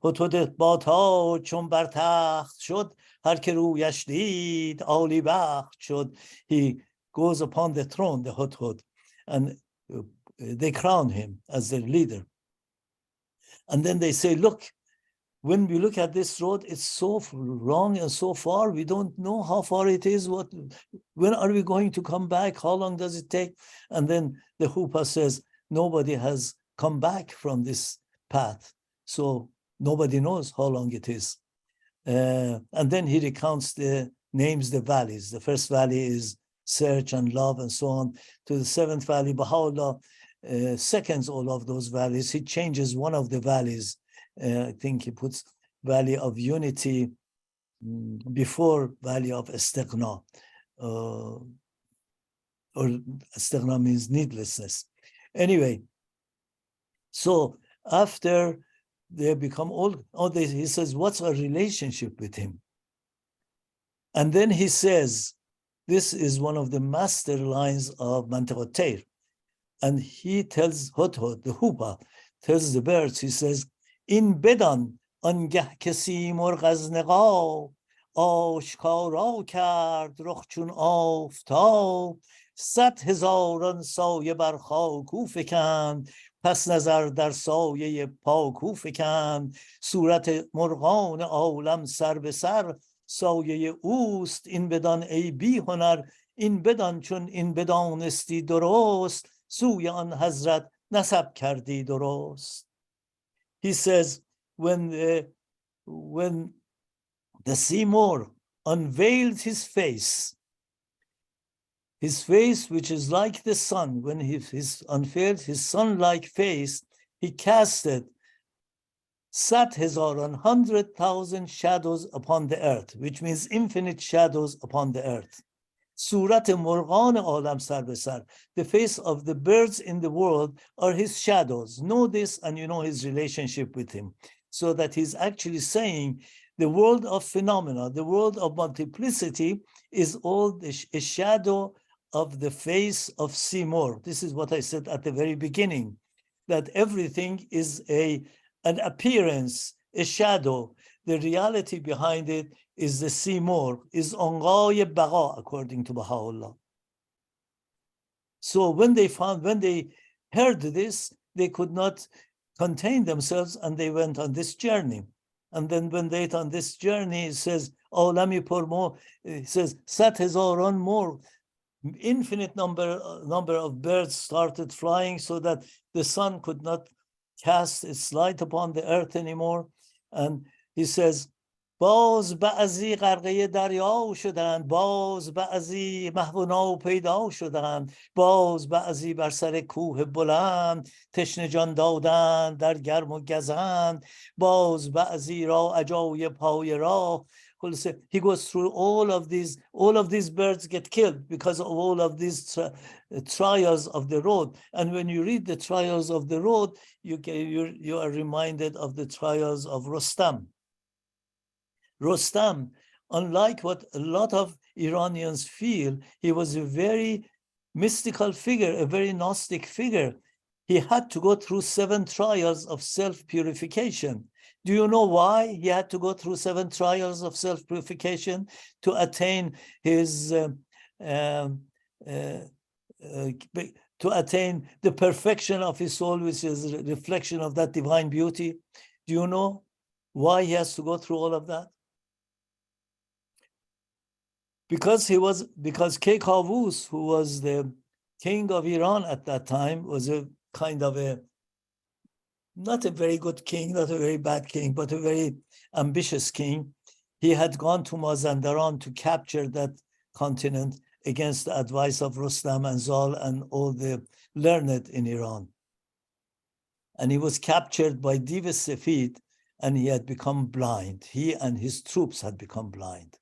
Hot با تا چون بر تخت شد هر که رویش دید عالی بخت شد. He goes upon the throne, the Hot, and they crown him as their leader. And then they say, look, when we look at this road, it's so long and so far, we don't know how far it is. When are we going to come back? How long does it take? And then the Hupa says, nobody has come back from this path, so nobody knows how long it is. And then he recounts the names, the valleys. The first valley is search and love and so on. To the seventh valley, Baha'u'llah seconds all of those valleys. He changes one of the valleys. I think he puts valley of unity before valley of istighna, or istighna means needlessness. Anyway, so after they become old, he says, what's our relationship with him? And then he says, this is one of the master lines of Mantiqat Tayr. And he tells Hot, the Hupa, tells the birds, he says, in bedan angeh ke simurg az niqab آشکارا کرد رخ چون آفتاب 100,000 سایه بر خاک او فکند پس نظر در سایه پاک او فکند صورت مرغان عالم سر به سر سایه اوست این بدان ای بی هنر این بدان چون این بدانستی درست سوی آن حضرت نسب کردی درست. He says, when the Seymour unveiled his face which is like the sun, when he unveiled his sun-like face, he casted 100,000 shadows upon the earth, which means infinite shadows upon the earth. Surat Morghan Alam Sar Besar, the face of the birds in the world are his shadows. Know this and you know his relationship with him. So that he's actually saying the world of phenomena, the world of multiplicity is all a shadow of the face of Seymour. This is what I said at the very beginning, that everything is an appearance, a shadow. The reality behind it is the Seymour, is Angay Baqa, according to Baha'u'llah. So when they heard this, they could not contain themselves and they went on this journey. And then when they on this journey, it says, Alami Pormo, it says, 100,000 more, infinite number of birds started flying so that the sun could not cast its light upon the earth anymore. And he says, باز بعضی غرقه دریا شدند، باز بعضی محو و نو پیدا شدند، باز بعضی بر سر کوه بلند تشنه جان دادند در گرم و گزند، باز بعضی را عجایب های راه. He goes through all of these birds get killed because of all of these trials of the road. And when you read the trials of the road, you are reminded of the trials of Rustam. Rustam, unlike what a lot of Iranians feel, he was a very mystical figure, a very Gnostic figure. He had to go through 7 trials of self-purification. Do you know why he had to go through 7 trials of self-purification? To attain his, to attain the perfection of his soul, which is a reflection of that divine beauty. Do you know why he has to go through all of that? Because Kekavus, who was the king of Iran at that time, was a kind of not a very good king, not a very bad king, but a very ambitious king. He had gone to Mazandaran to capture that continent against the advice of Rustam and Zal and all the learned in Iran. And he was captured by Diva Safid, and he had become blind. He and his troops had become blind.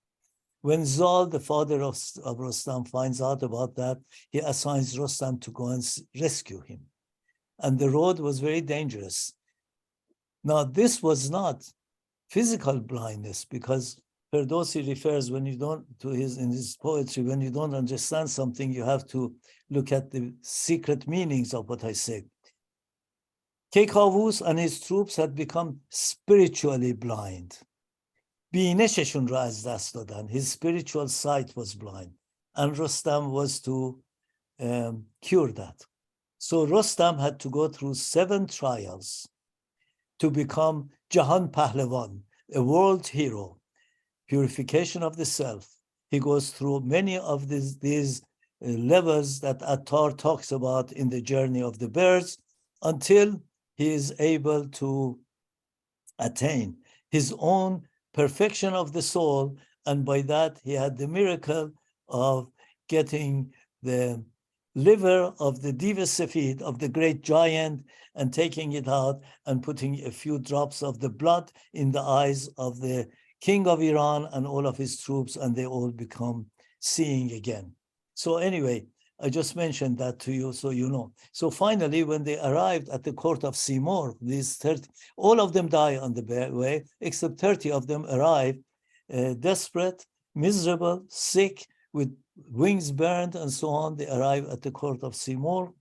When Zal, the father of Rustam, finds out about that, he assigns Rustam to go and rescue him. And the road was very dangerous. Now, this was not physical blindness, because Ferdowsi refers when you don't in his poetry, when you don't understand something, you have to look at the secret meanings of what I say. Kekavus and his troops had become spiritually blind. بینششون را از دست دادن. His spiritual sight was blind, and Rustam was to cure that. So Rustam had to go through 7 trials to become Jahan Pahlevan, a world hero, purification of the self. He goes through many of these levels that Attar talks about in the journey of the birds, until he is able to attain his own perfection of the soul. And by that, he had the miracle of getting the liver of the Diva Safid, of the great giant, and taking it out and putting a few drops of the blood in the eyes of the king of Iran and all of his troops, and they all become seeing again. So anyway, I just mentioned that to you so you know. So finally, when they arrived at the court of Seymour, these 30, all of them die on the way, except 30 of them arrive desperate, miserable, sick, with wings burned and so on. They arrive at the court of Seymour,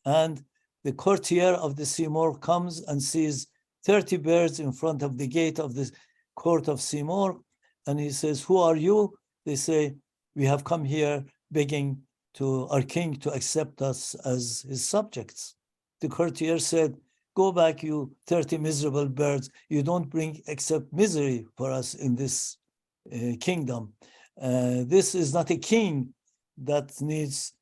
and the courtier of the Seymour comes and sees 30 birds in front of the gate of the court of Seymour, and he says, "Who are you?" They say, "We have come here begging to our king to accept us as his subjects." The courtier said, "Go back, you 30 miserable birds. You don't bring except misery for us in this kingdom. This is not a king that needs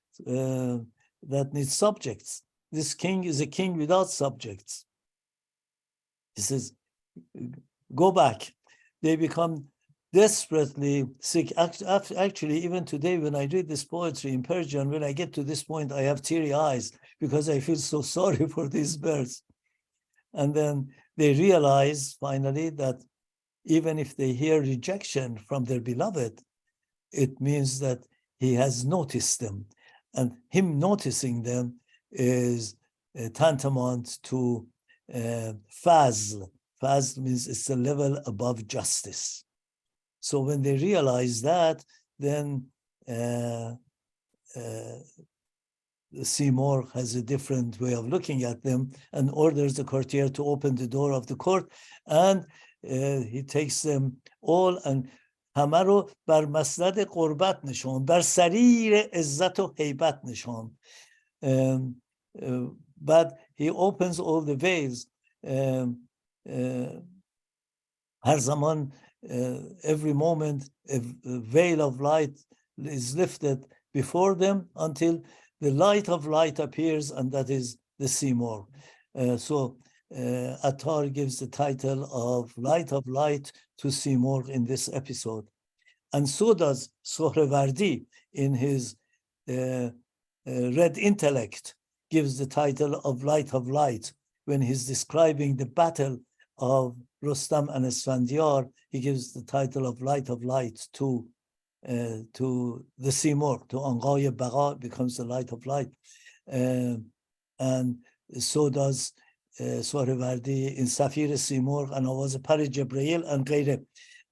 subjects. This king is a king without subjects." He says, "Go back." They become desperately sick. Actually, even today, when I read this poetry in Persian, when I get to this point, I have teary eyes because I feel so sorry for these birds. And then they realize finally that even if they hear rejection from their beloved, it means that he has noticed them. And him noticing them is tantamount to fazl. Fazl means it's a level above justice. So when they realize that, then Seymour has a different way of looking at them and orders the courtier to open the door of the court, and he takes them all and همه رو بر مسند قربت نشون، بر سریر عزت و هیبت نشون. But he opens all the veils. هر زمان, every moment, a veil of light is lifted before them until the light of light appears, and that is the Seymour. So Attar gives the title of Light to Simorgh in this episode. And so does Sohrawardi in his Red Intellect, gives the title of Light when he's describing the battle of Rustam and Esfandiar. He gives the title of Light to the Simorgh, to Anghay Bagha, becomes the Light of Light. And so does Sohrawardi in Safir Simorgh and Awaz Pari Jibreel and Ghayre.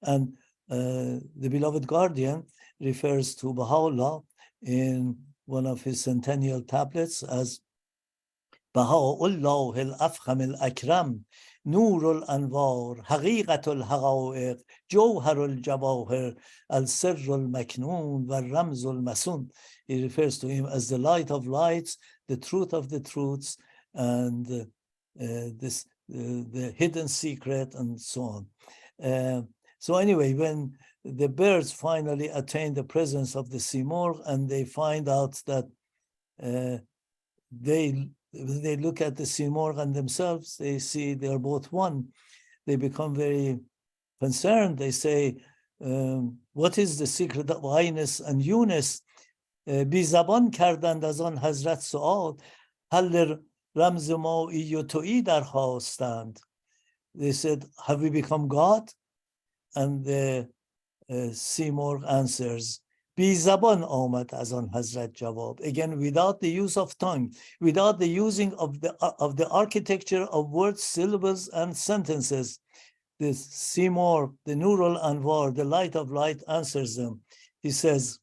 And the beloved guardian refers to Baha'u'llah in one of his centennial tablets as Baha'u'llah al-Afkham al-Akram, Nur al-Anwar, Haqiqat al-Haqa'iq, Jawhar al-Jawahir, Al-Sirr al-Maknoon, Wal-Ramz al-Masun. He refers to him as the light of lights, the truth of the truths, and the hidden secret, and so on. So anyway, when the birds finally attain the presence of the Simorgh and they find out that they look at the Simorgh and themselves, they see they're both one. They become very concerned. They say, what is the secret of Ayness and Yunus? Bi zaban kardand az an Hazrat sual, hal ramz ma'i و تویی درخواستند. They said, have we become God? And the Simorgh answers, Bi zaban آمد از آن Hazrat jawab. Again, without the use of tongue, without the using of the architecture of words, syllables, and sentences, the Simorgh, the Nur al-Anwar, the light of light, answers them. He says,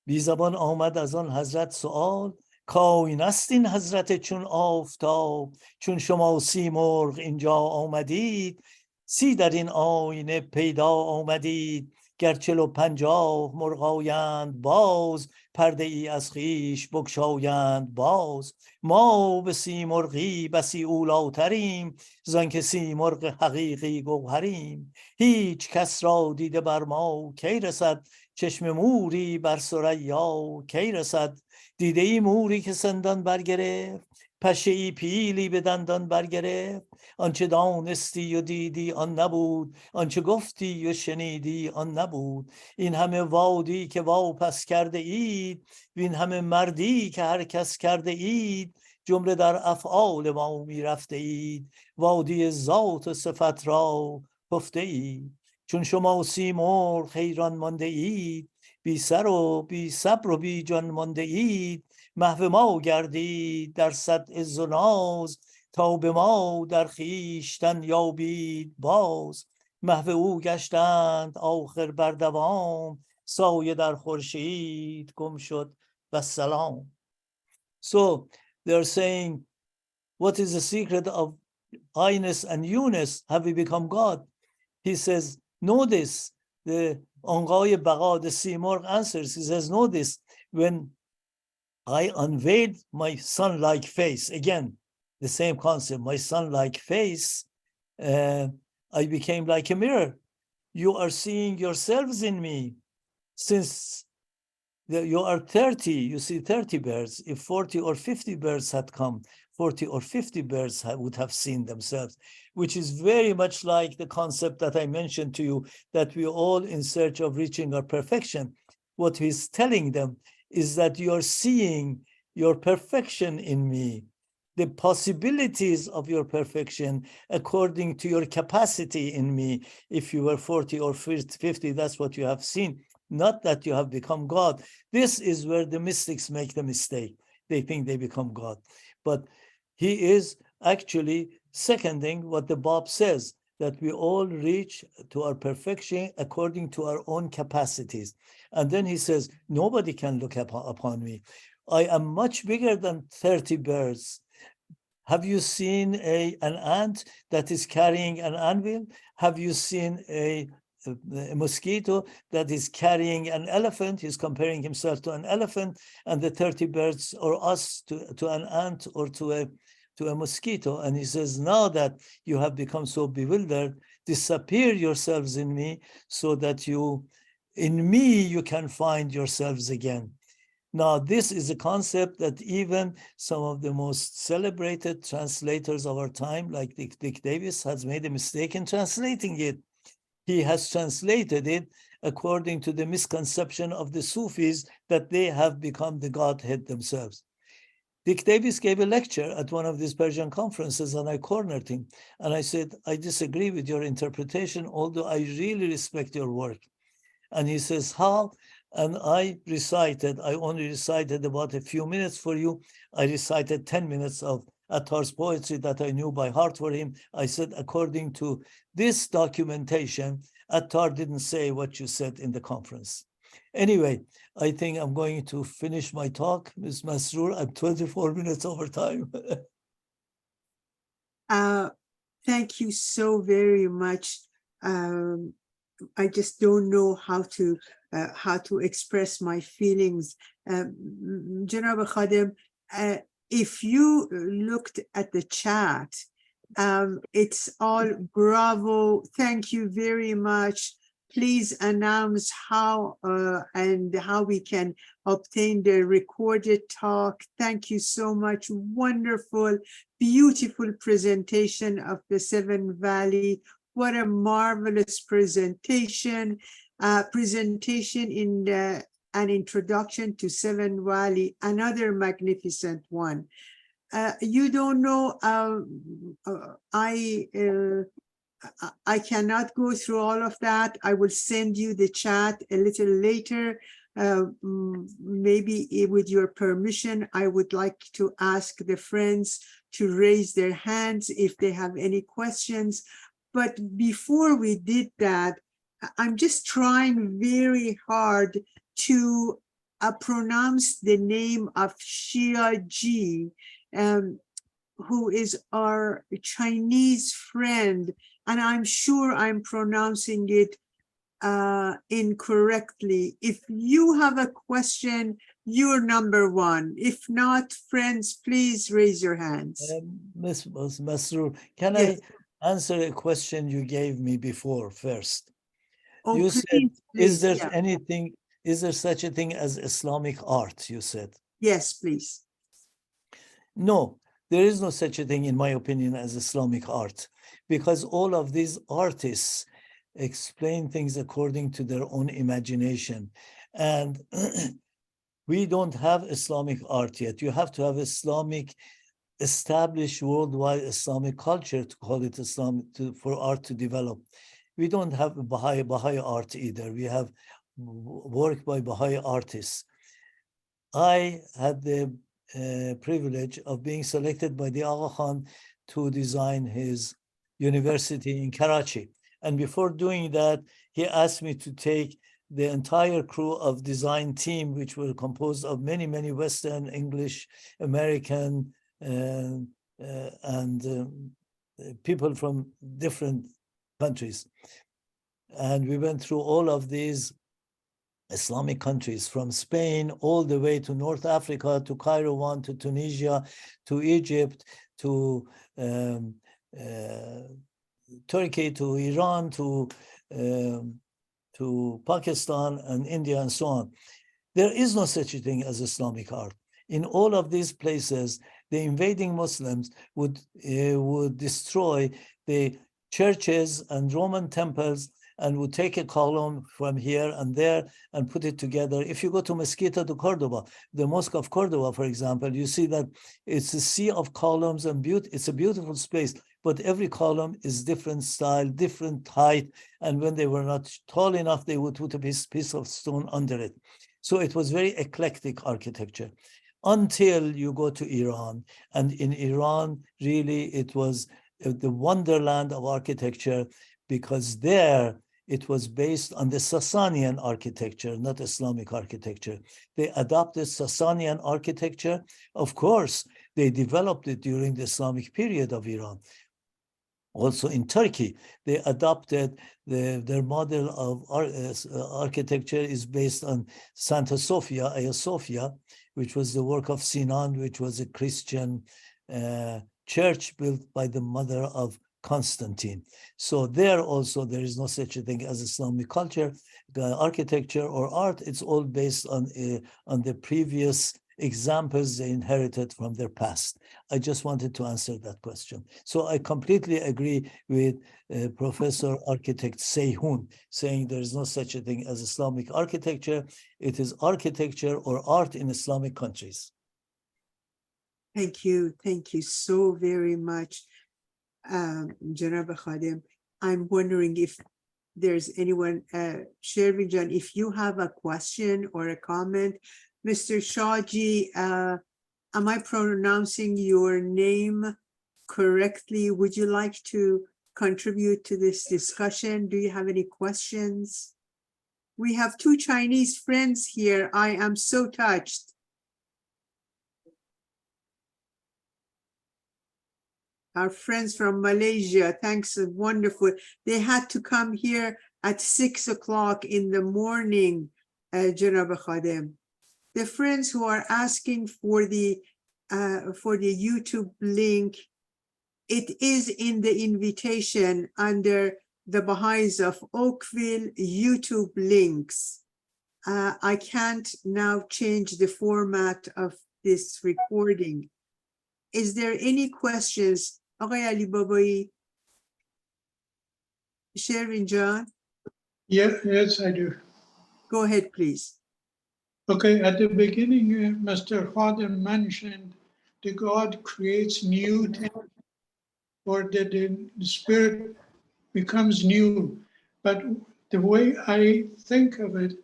بی زبان آمد از آن حضرت سؤال کاین است این حضرت چون آفتاب چون شما سیمرغ اینجا آمدید سی در این آینه پیدا آمدید گر 40-50 مرغایند باز پرده ای از خویش بگشایند باز ما به سیمرغی بسی اولاتریم زانکه سیمرغ حقیقی گوهریم هیچ کس را دیده بر ما کی رسد چشم موری بر ثریا کی رسد دیده ای موری که سندان برگرفت پشه ای پیلی به دندان برگرفت آنچه دانستی و دیدی آن نبود آنچه گفتی و شنیدی آن نبود این همه وادی که واپس کرده اید وین همه مردی که هر کس کرده اید جمله در افعال ما می رفته اید وادی ذات و صفت را خفته اید چون شما سیمرغ حیران مانده اید بی سر و بی صبر و بی جان مانده اید محو ما گردید در صد عز و ناز تا به ما در خویشتن یابید باز محو او گشتند آخر بر دوام سایه در خورشید گم شد و سلام. So they're saying, what is the secret of Ayness and Yunus? Have we become God? He says, know this. The Anghay Bagha, the Simorgh, answers. He says, know this. When I unveiled my sun-like face, again, the same concept, my sun-like face, I became like a mirror. You are seeing yourselves in me. Since you are 30, you see 30 birds. If 40 or 50 birds had come, 40 or 50 birds would have seen themselves, which is very much like the concept that I mentioned to you, that we're all in search of reaching our perfection. What he's telling them is that you're seeing your perfection in me, the possibilities of your perfection according to your capacity in me. If you were 40 or 50, that's what you have seen, not that you have become God. This is where the mystics make the mistake. They think they become God. But he is actually seconding what the Bab says, that we all reach to our perfection according to our own capacities. And then he says, nobody can look upon me. I am much bigger than 30 birds. Have you seen an ant that is carrying an anvil? Have you seen a mosquito that is carrying an elephant? He's comparing himself to an elephant, and the 30 birds, or us to an ant or to a mosquito. And he says, now that you have become so bewildered, disappear yourselves in me so that in me you can find yourselves again. Now, this is a concept that even some of the most celebrated translators of our time, like Dick Davis, has made a mistake in translating it. He has translated it according to the misconception of the Sufis that they have become the Godhead themselves. Dick Davis gave a lecture at one of these Persian conferences, and I cornered him. And I said, I disagree with your interpretation, although I really respect your work. And he says, how? And I only recited about a few minutes for you. I recited 10 minutes of Attar's poetry that I knew by heart for him. I said, according to this documentation, Attar didn't say what you said in the conference. Anyway, I think I'm going to finish my talk, Ms. Masroor. I'm 24 minutes over time. Thank you so very much. I just don't know how to express my feelings. Janab Khadem, if you looked at the chat, it's all bravo. Thank you very much. Please announce how and how we can obtain the recorded talk. Thank you so much. Wonderful, beautiful presentation of the Seven Valley. What a marvelous presentation. Presentation in an introduction to Seven Valley, another magnificent one. You don't know, I cannot go through all of that. I will send you the chat a little later. Maybe with your permission, I would like to ask the friends to raise their hands if they have any questions. But before we did that, I'm just trying very hard to pronounce the name of Shia Ji, who is our Chinese friend. And I'm sure I'm pronouncing it incorrectly. If you have a question, you're number one. If not, friends, please raise your hands. Ms. Masroor, can Yes. I answer a question you gave me before first? Oh, You please, said, please, is there such a thing as Islamic art, you said? Yes, please. No, there is no such a thing, in my opinion, as Islamic art, because all of these artists explain things according to their own imagination. And we don't have Islamic art yet. You have to have Islamic, established worldwide Islamic culture to call it Islam, for art to develop. We don't have Baha'i art either. We have work by Baha'i artists. I had the privilege of being selected by the Aga Khan to design his university in Karachi. And before doing that, he asked me to take the entire crew of design team, which were composed of many, many Western, English, American, and people from different countries. And we went through all of these Islamic countries, from Spain all the way to North Africa, to Cairo, to Tunisia, to Egypt, to Turkey, to Iran, to Pakistan and India and so on. There is no such a thing as Islamic art. In all of these places, the invading Muslims would destroy the churches and Roman temples and would take a column from here and there and put it together. If you go to Mezquita de Cordoba, the Mosque of Cordoba, for example, you see that it's a sea of columns and it's a beautiful space, but every column is different style, different height. And when they were not tall enough, they would put a piece of stone under it. So it was very eclectic architecture until you go to Iran. And in Iran, really, it was the wonderland of architecture, because there it was based on the Sasanian architecture, not Islamic architecture. They adopted Sasanian architecture. Of course, they developed it during the Islamic period of Iran. Also in Turkey, they adopted their model of architecture is based on Santa Sofia, Hagia Sophia, which was the work of Sinan, which was a Christian church built by the mother of Constantine. So there also, there is no such a thing as Islamic culture, architecture or art. It's all based on the previous examples they inherited from their past. I just wanted to answer that question. So I completely agree with Professor Architect Seyhun, saying there is no such a thing as Islamic architecture. It is architecture or art in Islamic countries. Thank you so very much, Janab Khadem. I'm wondering if there's anyone, Shervin John, if you have a question or a comment. Mr. Shahji, am I pronouncing your name correctly? Would you like to contribute to this discussion? Do you have any questions? We have two Chinese friends here. I am so touched. Our friends from Malaysia, thanks, wonderful. They had to come here at 6 o'clock in the morning, Janab Khadem. The friends who are asking for the YouTube link, it is in the invitation under the Baha'is of Oakville YouTube links. I can't now change the format of this recording. Is there any questions? Aghay Ali Babai, Shervin John? Yes, I do. Go ahead, please. Okay, at the beginning, Mr. Khadem mentioned that God creates new things, or that the spirit becomes new. But the way I think of it,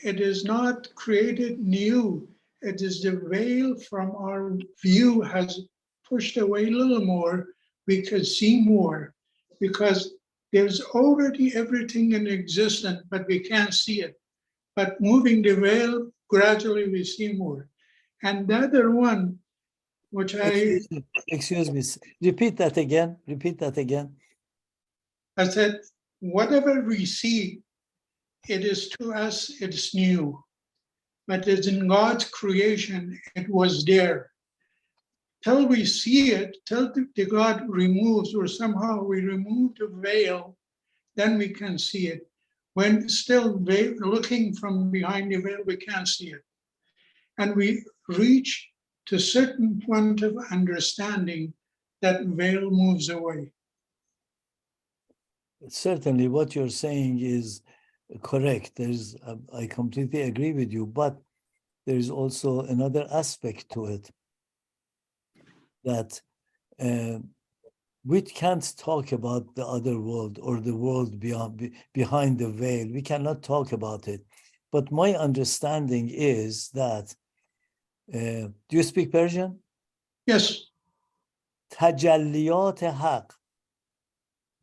it is not created new. It is the veil from our view has pushed away a little more. We could see more because there's already everything in existence, but we can't see it. But moving the veil, gradually we see more. And the other one, which Excuse me. Repeat that again. I said, whatever we see, it is to us, it's new. But it's in God's creation, it was there. Till we see it, till the God removes, or somehow we remove the veil, then we can see it. When still looking from behind the veil, we can't see it. And we reach to a certain point of understanding, that veil moves away. Certainly what you're saying is correct. I completely agree with you, but there is also another aspect to it, that we can't talk about the other world or the world behind the veil. We cannot talk about it. But my understanding is that, do you speak Persian? Yes. تجلیات حق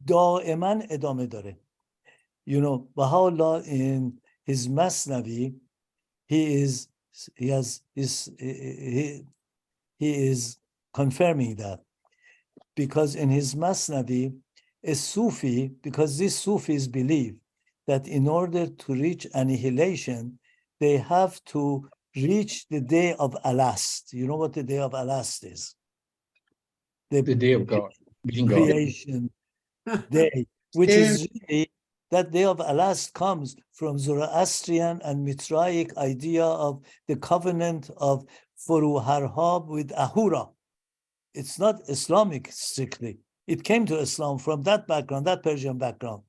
دائما ادامه داره. You know, Baha'u'llah in his Masnavi, he is confirming that, because in his Masnavi, a Sufi, because these Sufis believe that in order to reach annihilation, they have to reach the day of Alast. You know what the day of Alast is? The day of God, being God. Creation day, which is really, that day of Alast comes from Zoroastrian and Mitraic idea of the covenant of Furu Harhab with Ahura. It's not Islamic strictly. It came to Islam from that background, that Persian background.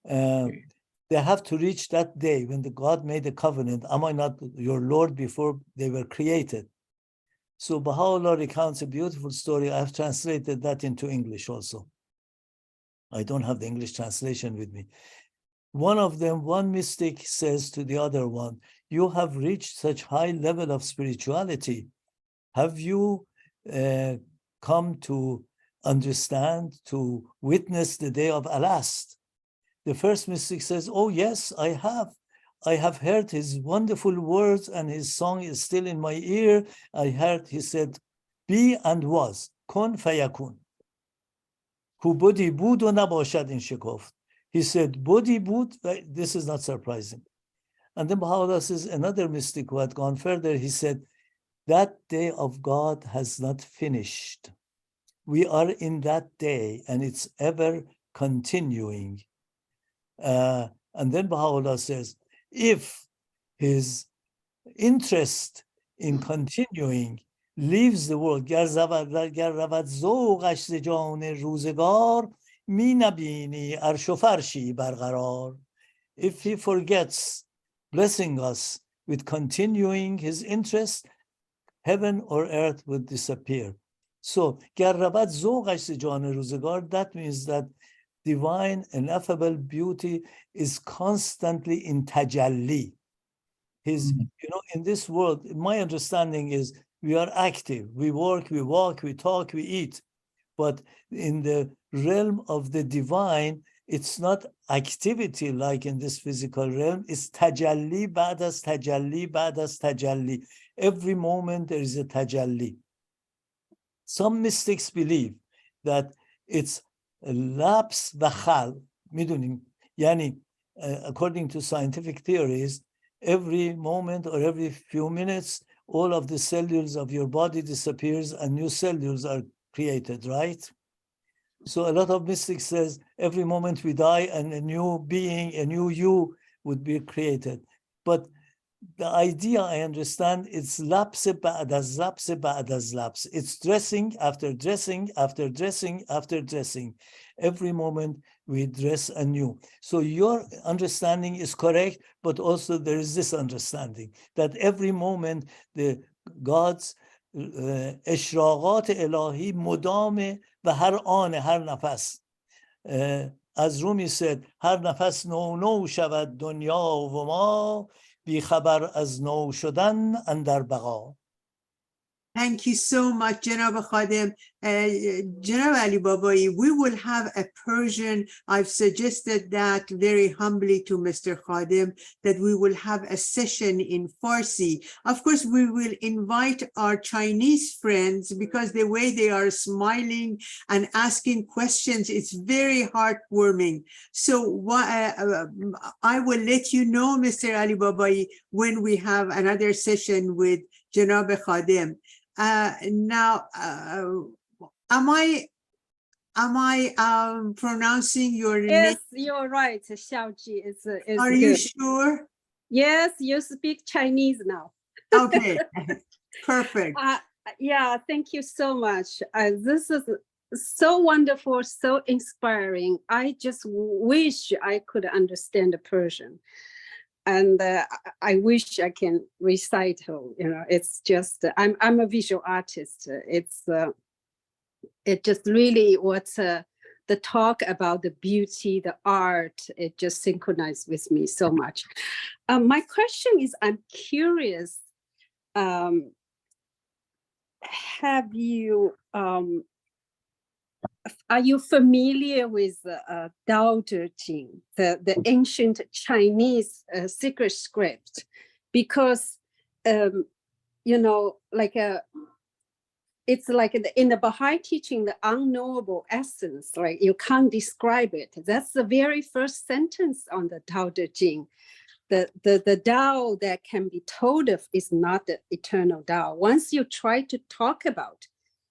They have to reach that day when the God made a covenant. Am I not your Lord before they were created? So Baha'u'llah recounts a beautiful story. I have translated that into English also. I don't have the English translation with me. One of them, one mystic says to the other one, you have reached such high level of spirituality. Have you come to understand, to witness the day of Alast? The first mystic says, oh yes, I have. I have heard his wonderful words and his song is still in my ear. I heard, he said, be and was, kun fayakun. Ku budi bud o nabashad in shikoft. He said, budi bud, this is not surprising. And then Baha'u'llah says, another mystic who had gone further, he said, that day of God has not finished. We are in that day, and it's ever continuing. And then Baha'u'llah says, if his interest in continuing leaves the world, گر رود ذوقش ز جان روزگار می نبینی عرش و فرشی برقرار. If he forgets blessing us with continuing his interest, heaven or earth would disappear. So, گر رود ذوقش ز جان روزگار, that means that divine, ineffable beauty is constantly in tajalli. His, in this world, my understanding is we are active. We work, we walk, we talk, we eat. But in the realm of the divine, it's not activity like in this physical realm. It's tajalli, ba'das tajalli, ba'das tajalli. Every moment there is a tajalli. Some mystics believe that it's lapse v'chal, midunim, yani, according to scientific theories, every moment or every few minutes, all of the cells of your body disappears and new cells are created, right? So a lot of mystics says every moment we die and a new being, a new you would be created. But the idea, I understand, it's lapse ba'das lapse ba'das lapse. It's dressing after dressing after dressing after dressing. Every moment we dress anew. So your understanding is correct, but also there is this understanding that every moment the God's اشراقات الهی مدامه و هر آن هر نفس. از رومی said هر نفس نو شود دنیا و ما بی خبر از نو شدن اندر بقا. Thank you so much, Janab Khadem. Janab Ali Babai, we will have a Persian. I've suggested that very humbly to Mr. Khadem, that we will have a session in Farsi. Of course, we will invite our Chinese friends because the way they are smiling and asking questions, it's very heartwarming. So I will let you know, Mr. Ali Babai, when we have another session with Janab Khadem. Now, am I pronouncing your name? Yes, you're right. Xiaoji is Are good. you sure? Yes, you speak Chinese now. Okay, perfect. Yeah, thank you so much. This is so wonderful, so inspiring. I just wish I could understand Persian. And I wish I can recite, it's just, I'm a visual artist. It just really the talk about the beauty, the art, it just synchronized with me so much. My question is, I'm curious, are you familiar with Tao Te Ching, the ancient Chinese secret script? Because, it's like in the Baha'i teaching, the unknowable essence, like you can't describe it. That's the very first sentence on the Tao Te Ching. The Tao that can be told of is not the eternal Tao. Once you try to talk about,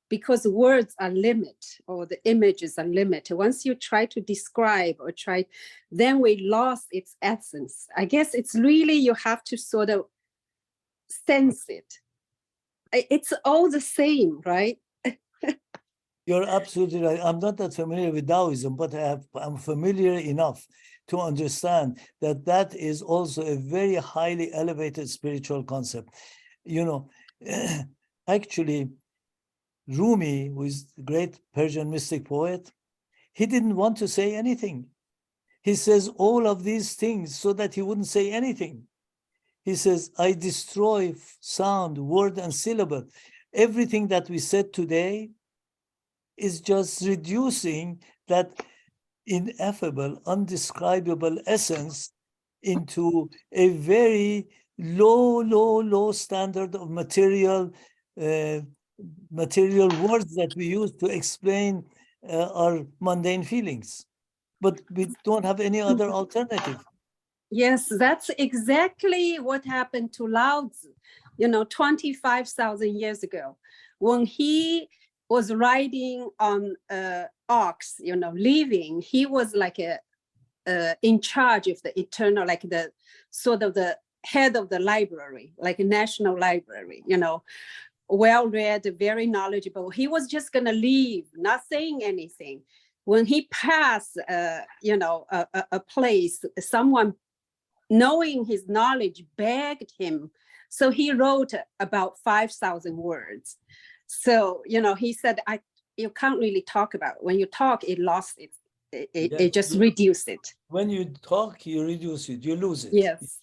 because words are limit or the images are limited. Once you try to describe or then we lost its essence. I guess it's really, you have to sort of sense it. It's all the same, right? You're absolutely right. I'm not that familiar with Taoism, but I'm familiar enough to understand that that is also a very highly elevated spiritual concept. Actually, Rumi, who is the great Persian mystic poet, he didn't want to say anything. He says all of these things so that he wouldn't say anything. He says, I destroy sound, word, and syllable. Everything that we said today is just reducing that ineffable, undescribable essence into a very low standard of material words that we use to explain our mundane feelings, but we don't have any other alternative. Yes, that's exactly what happened to Lao Tzu, 25,000 years ago, when he was riding on ox, leaving. He was like in charge of the eternal, like the sort of the head of the library, like a national library, well-read, very knowledgeable. He was just gonna leave, not saying anything. When he passed, a place, someone knowing his knowledge begged him. So he wrote about 5,000 words. So, he said, you can't really talk about it. When you talk, it lost it. It just reduced it. When you talk, you reduce it, you lose it. Yes.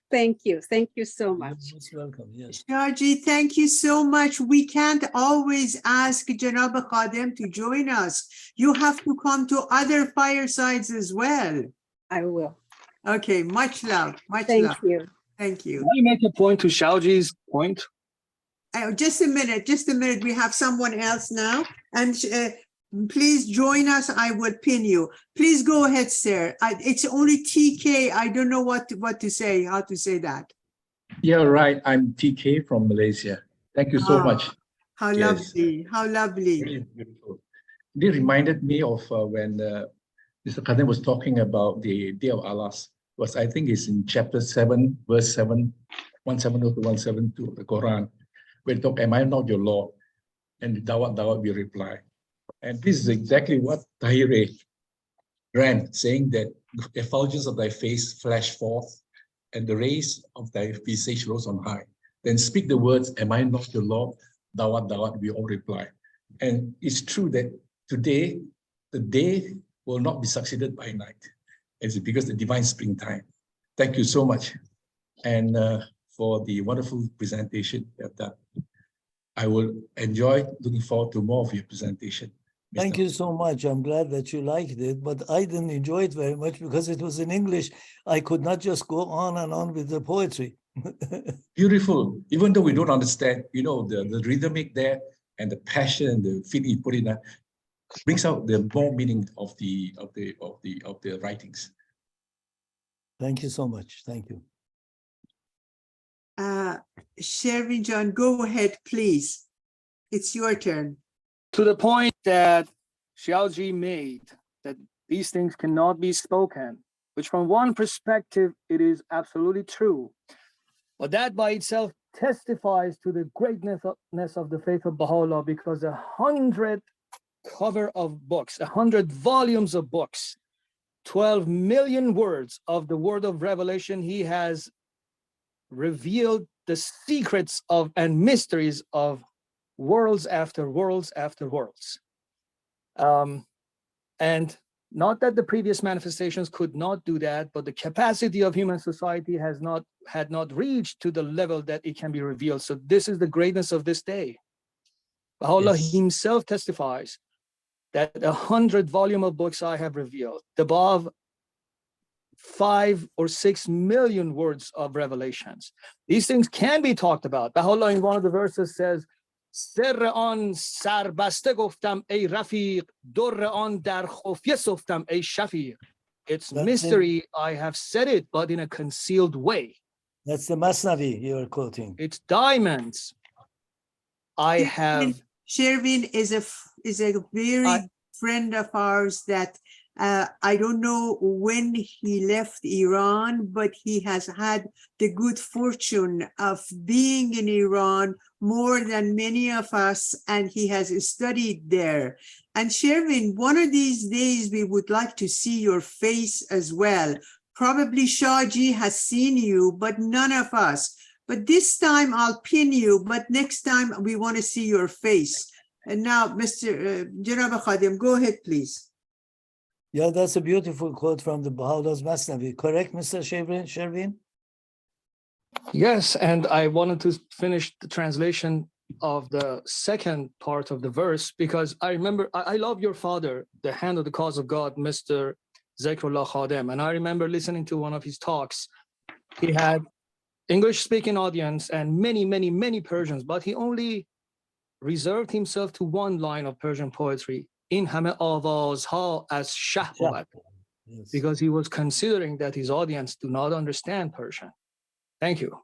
Thank you. Thank you so much. You're most welcome. Yes. Shaji, thank you so much. We can't always ask Janab Khadem to join us. You have to come to other firesides as well. I will. Okay, much love. Much Thank love. you. Thank you. Can you make a point to Shaoji's point? Just a minute. We have someone else now. And please join us. I will pin you. Please go ahead, sir. It's only TK. I don't know what to say, how to say that. Yeah, right. I'm TK from Malaysia. Thank you so much. How Yes. lovely. How lovely. Really beautiful. It reminded me of when Mr. Khadem was talking about the Day of Allahs. Was I think it's in chapter 7, verse 7, 170 to 172 of the Quran, where it talk, am I not your Lord? And Dawat will reply. And this is exactly what Tahir ran, saying that the effulgence of thy face flashed forth, and the rays of thy visage rose on high. Then speak the words, am I not your Lord? Dawat, we all reply. And it's true that today, the day will not be succeeded by night. It's because the divine springtime. Thank you so much. And for the wonderful presentation that I will enjoy looking forward to more of your presentation. Thank you so much. I'm glad that you liked it, but I didn't enjoy it very much because it was in English. I could not just go on and on with the poetry. Beautiful. Even though we don't understand, the rhythmic there and the passion, the feeling you put in that brings out the more meaning of the writings. Thank you so much. Thank you. Shervin John, go ahead, please. It's your turn. To the point that Xiaoji made, that these things cannot be spoken, which from one perspective, it is absolutely true. But that by itself testifies to the greatness of the faith of Baha'u'llah, because 100 cover of books, 100 volumes of books, 12 million words of the word of revelation, he has revealed the secrets of and mysteries of worlds after worlds after worlds. And not that the previous manifestations could not do that, but the capacity of human society had not reached to the level that it can be revealed. So this is the greatness of this day. Baha'u'llah himself testifies that 100 volume of books I have revealed, above 5 or 6 million words of revelations. These things can be talked about. Baha'u'llah in one of the verses says, سر آن سربسته گفتم ای رفیق در آن در خفیه سفتم ای شفیق. It's mystery, I have said it, but in a concealed way. That's the Masnavi you're quoting. It's diamonds. I have... Shervin is a very friend of ours that I don't know when he left Iran, but he has had the good fortune of being in Iran more than many of us, and he has studied there. And Shervin, one of these days we would like to see your face as well. Probably Shaji has seen you, but none of us. But this time I'll pin you, but next time we want to see your face. And now, Mr. Janab Khadem, go ahead, please. Yeah, that's a beautiful quote from the Baha'u'llah's Masnavi. Correct, Mr. Shervin? Yes, and I wanted to finish the translation of the second part of the verse, because I remember, I love your father, the hand of the cause of God, Mr. Zikrullah Khadem, and I remember listening to one of his talks. He had English-speaking audience and many Persians, but he only reserved himself to one line of Persian poetry, in hame avazha az shah bod, because he was considering that his audience do not understand Persian. Thank you.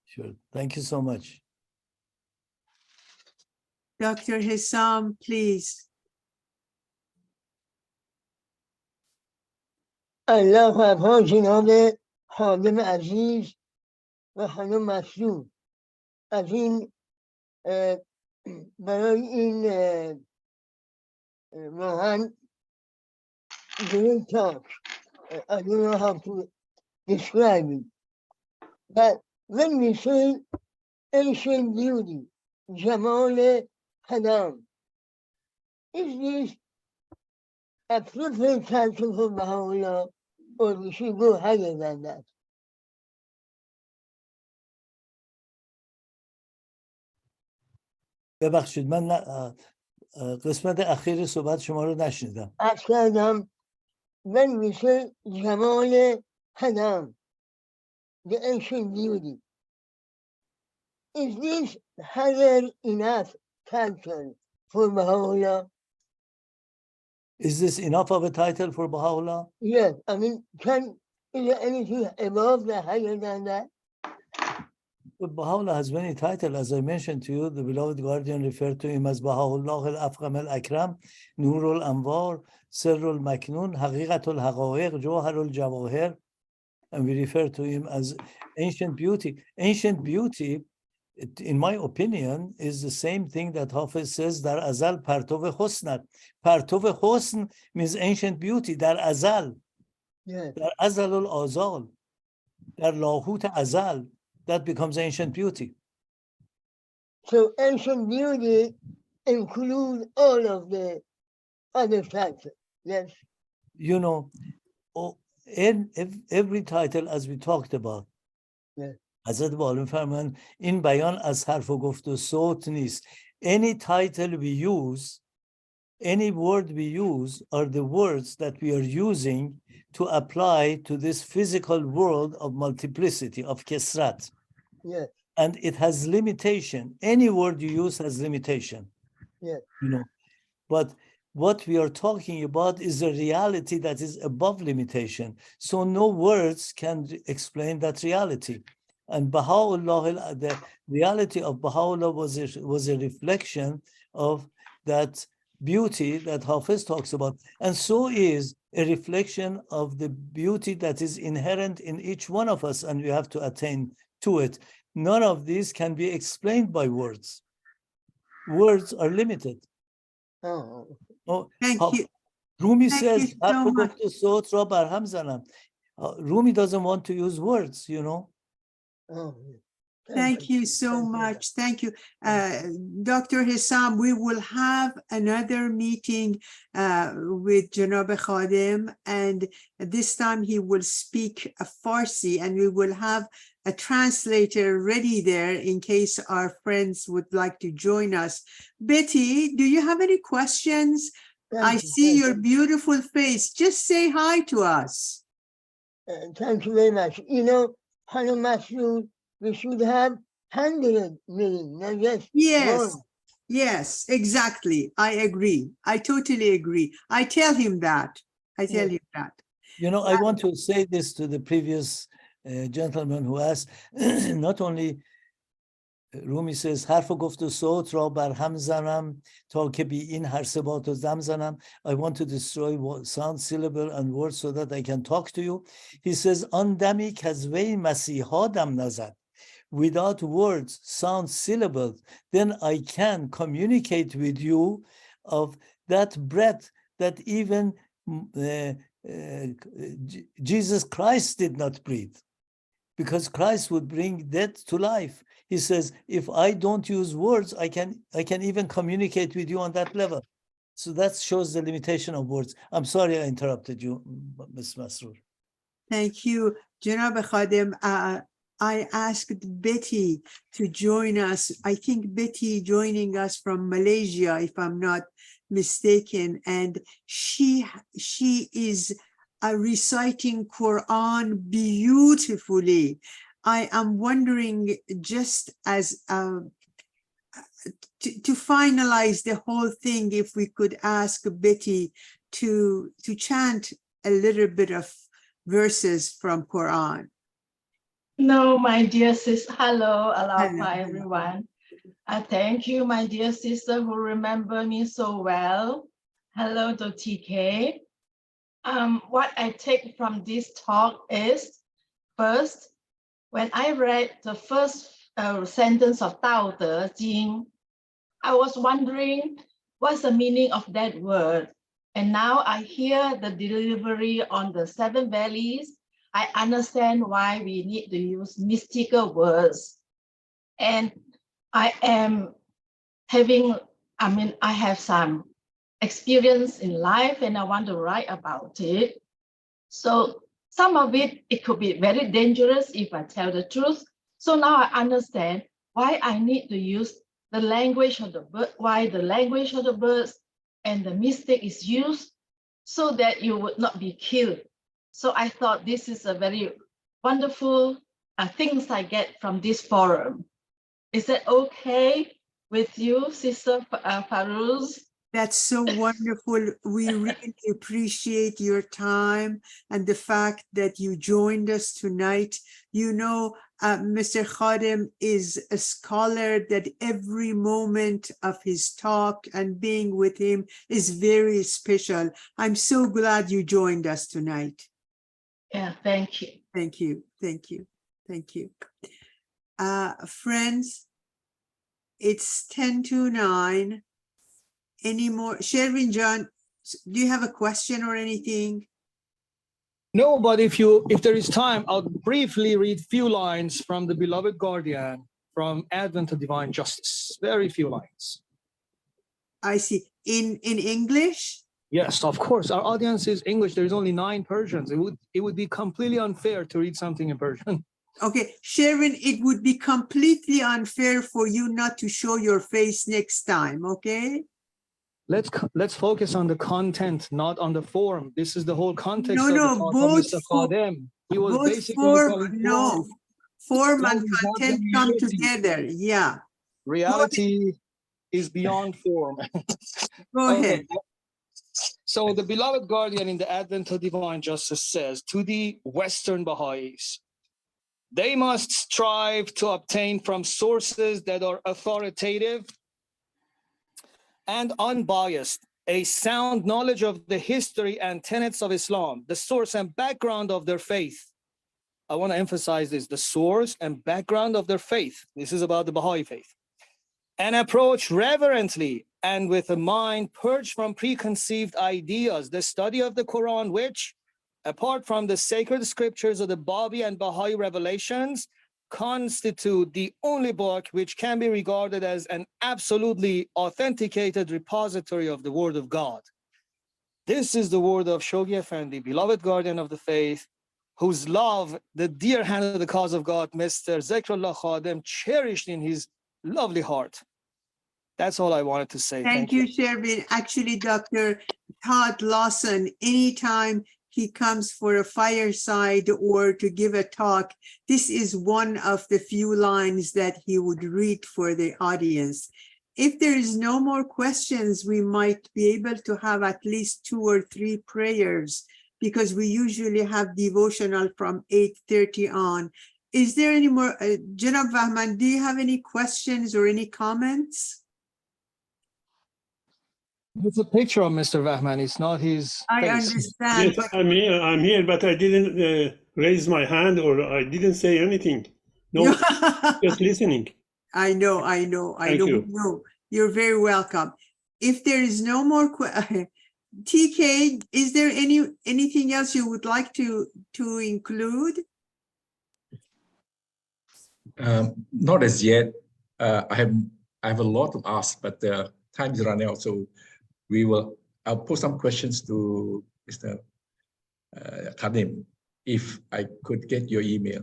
Sure. Thank you so much. Dr. Hissam, please. الله فرها جناب خادم عزیز و خانم مسعود از این برای این واقعا great talk. I don't know how to describe it. But when we say ancient beauty, Jamal Khadem, is this a appropriate title for Baha'u'llah, or we should go higher than that? ببخشید من قسمت اخیر صحبت شما رو نشنیدم. Ashkadam, when we say Jamal Khadem, the ancient beauty, is this higher enough title for Baha'u'llah? Is this enough of a title for Baha'u'llah? Yes, I mean, is there anything above that, higher than that? But Baha'u'llah has many titles. As I mentioned to you, the beloved guardian referred to him as Baha'u'llah al-Afqam al-Akram, Nur al-Anwar, Sirr al-Maknun, Haqiqat al-Haqa'iq, Jawhar al-Jawahir, and we refer to him as ancient beauty. Ancient beauty, in my opinion, is the same thing that Hafiz says, Dar Azal Partov Husnat. Partov Husn means ancient beauty, Dar Azal. Yes. Dar Azal al-Azal. Dar Lahut Azal. That becomes ancient beauty. So ancient beauty includes all of the other titles. Yes. You know, in every title, as we talked about, Yes. Hazrat Ba'alim Farman, in bayan az harf و گفت و صوت نیست. Any title we use, any word we use are the words that we are using to apply to this physical world of multiplicity, of kesrat. Yes. And it has limitation. Any word you use has limitation. Yes. You know, but what we are talking about is a reality that is above limitation. So no words can explain that reality. And Baha'u'llah, the reality of Baha'u'llah was a reflection of that beauty that Hafiz talks about. And so is a reflection of the beauty that is inherent in each one of us, and we have to attain to it. None of these can be explained by words. Words are limited. Oh. Oh, Thank you. Rumi Thank says, you so much. Rumi doesn't want to use words, you know. Oh. Thank you so much. Thank you. Dr. Hissam, we will have another meeting with Janab Khadem, and this time he will speak a Farsi, and we will have a translator ready there in case our friends would like to join us. Betty, do you have any questions? I see your beautiful face. Just say hi to us. Thank you very much. You know, Hannah Masud, we should have 100 million, not just Yes, one. yes, exactly. I agree. I totally agree. I tell him that. I tell him that. You know, I want to say this to the previous gentleman who asked, not only Rumi says, حرف و گفت و صوت را بر هم زنم تا که بی این هر ثبات و دم زنم. I want to destroy sound, syllable and words so that I can talk to you. He says, آن دمی کز وی مسیحا دم نزد. Without words, sound, syllables, then I can communicate with you of that breath that even Jesus Christ did not breathe, because Christ would bring death to life. He says, if I don't use words, I can even communicate with you on that level. So that shows the limitation of words. I'm sorry I interrupted you, Ms. Masroor. Thank you, Janab Khadem. I asked Betty to join us. I think Betty joining us from Malaysia, if I'm not mistaken, and she is reciting Quran beautifully. I am wondering, just as to finalize the whole thing, if we could ask Betty to chant a little bit of verses from Quran. No, my dear sis. Hello, aloha, Hello. everyone. Thank you, my dear sister who remember me so well. Hello to TK. What I take from this talk is, first, when I read the first sentence of Tao Te Ching, I was wondering what's the meaning of that word. And now I hear the delivery on the 7 valleys. I understand why we need to use mystical words. And I have some experience in life and I want to write about it. So some of it could be very dangerous if I tell the truth. So now I understand why I need to use the language of the bird, why the language of the birds and the mystic is used so that you would not be killed. So I thought this is a very wonderful things I get from this forum. Is that okay with you, Sister Faruz? That's so wonderful. We really appreciate your time and the fact that you joined us tonight. You know, Mr. Khadem is a scholar that every moment of his talk and being with him is very special. I'm so glad you joined us tonight. Yeah, thank you. Thank you. Thank you. Thank you. Friends, it's 10:09. Any more? Sherwin John, do you have a question or anything? No, but if there is time, I'll briefly read few lines from the Beloved Guardian from Advent to Divine Justice. Very few lines. I see. In English? Yes, of course. Our audience is English. There's only 9 Persians. It would be completely unfair to read something in Persian. Okay, Sherwin, it would be completely unfair for you not to show your face next time, okay? Let's focus on the content, not on the form. This is the whole context No, of the no, talk both of Mr. Khadem. He was both basically form, no, form and Form is not content the come reality. together. Yeah, Reality is beyond form. go ahead. So the Beloved Guardian in the Advent of Divine Justice says to the Western Baha'is, they must strive to obtain from sources that are authoritative and unbiased a sound knowledge of the history and tenets of Islam, the source and background of their faith. I want to emphasize this, the source and background of their faith. This is about the Bahá'í Faith. And approach reverently and with a mind purged from preconceived ideas, the study of the Quran, which, apart from the sacred scriptures of the Babi and Baha'i revelations, constitute the only book which can be regarded as an absolutely authenticated repository of the word of God. This is the word of Shoghi Effendi, Beloved Guardian of the Faith, whose love, the dear hand of the cause of God, Mr. Zikrullah Khadem, cherished in his lovely heart. That's all I wanted to say. Thank you, Sherwin. Actually, Dr. Todd Lawson, anytime he comes for a fireside or to give a talk, this is one of the few lines that he would read for the audience. If there is no more questions, we might be able to have at least 2 or 3 prayers because we usually have devotional from 8:30 on. Is there any more? Janab Bahman, do you have any questions or any comments? It's a picture of Mr. Rahman. It's not his I face. understand. Yes, I'm here, but I didn't raise my hand or I didn't say anything. No, just listening. I know. Thank you. No, you're very welcome. If there is no more TK, is there anything else you would like to include? Not as yet. I have a lot to ask, but time is running out, so I'll pose some questions to Mr. Khadem if I could get your email,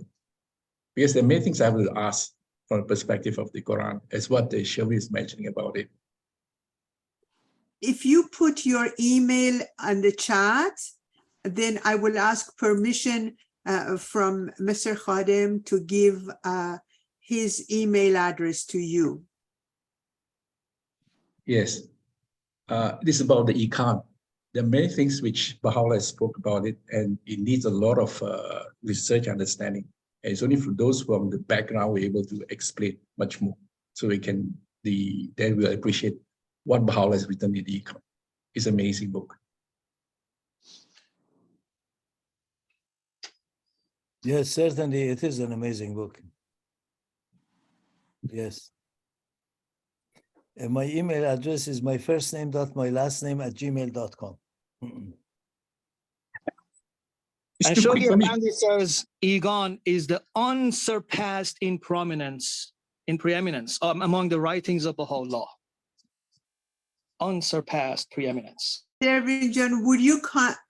because there are many things I will ask from the perspective of the Quran, as what the Shelby is mentioning about it. If you put your email on the chat, then I will ask permission from Mr. Khadem to give his email address to you. Yes. This is about the Ikan. There are many things which Baha'u'llah spoke about it, and it needs a lot of research understanding. And it's only for those who are on the background we're able to explain much more, so we can they will appreciate what Baha'u'llah has written in the Iqam. It's an amazing book. Yes, certainly it is an amazing book. Yes. My email address is my first name dot my last name @gmail.com. And Just to Shoghi confirm- Effendi says Egon is the unsurpassed in preeminence among the writings of Baha'u'llah. Unsurpassed preeminence. Reverend John, would you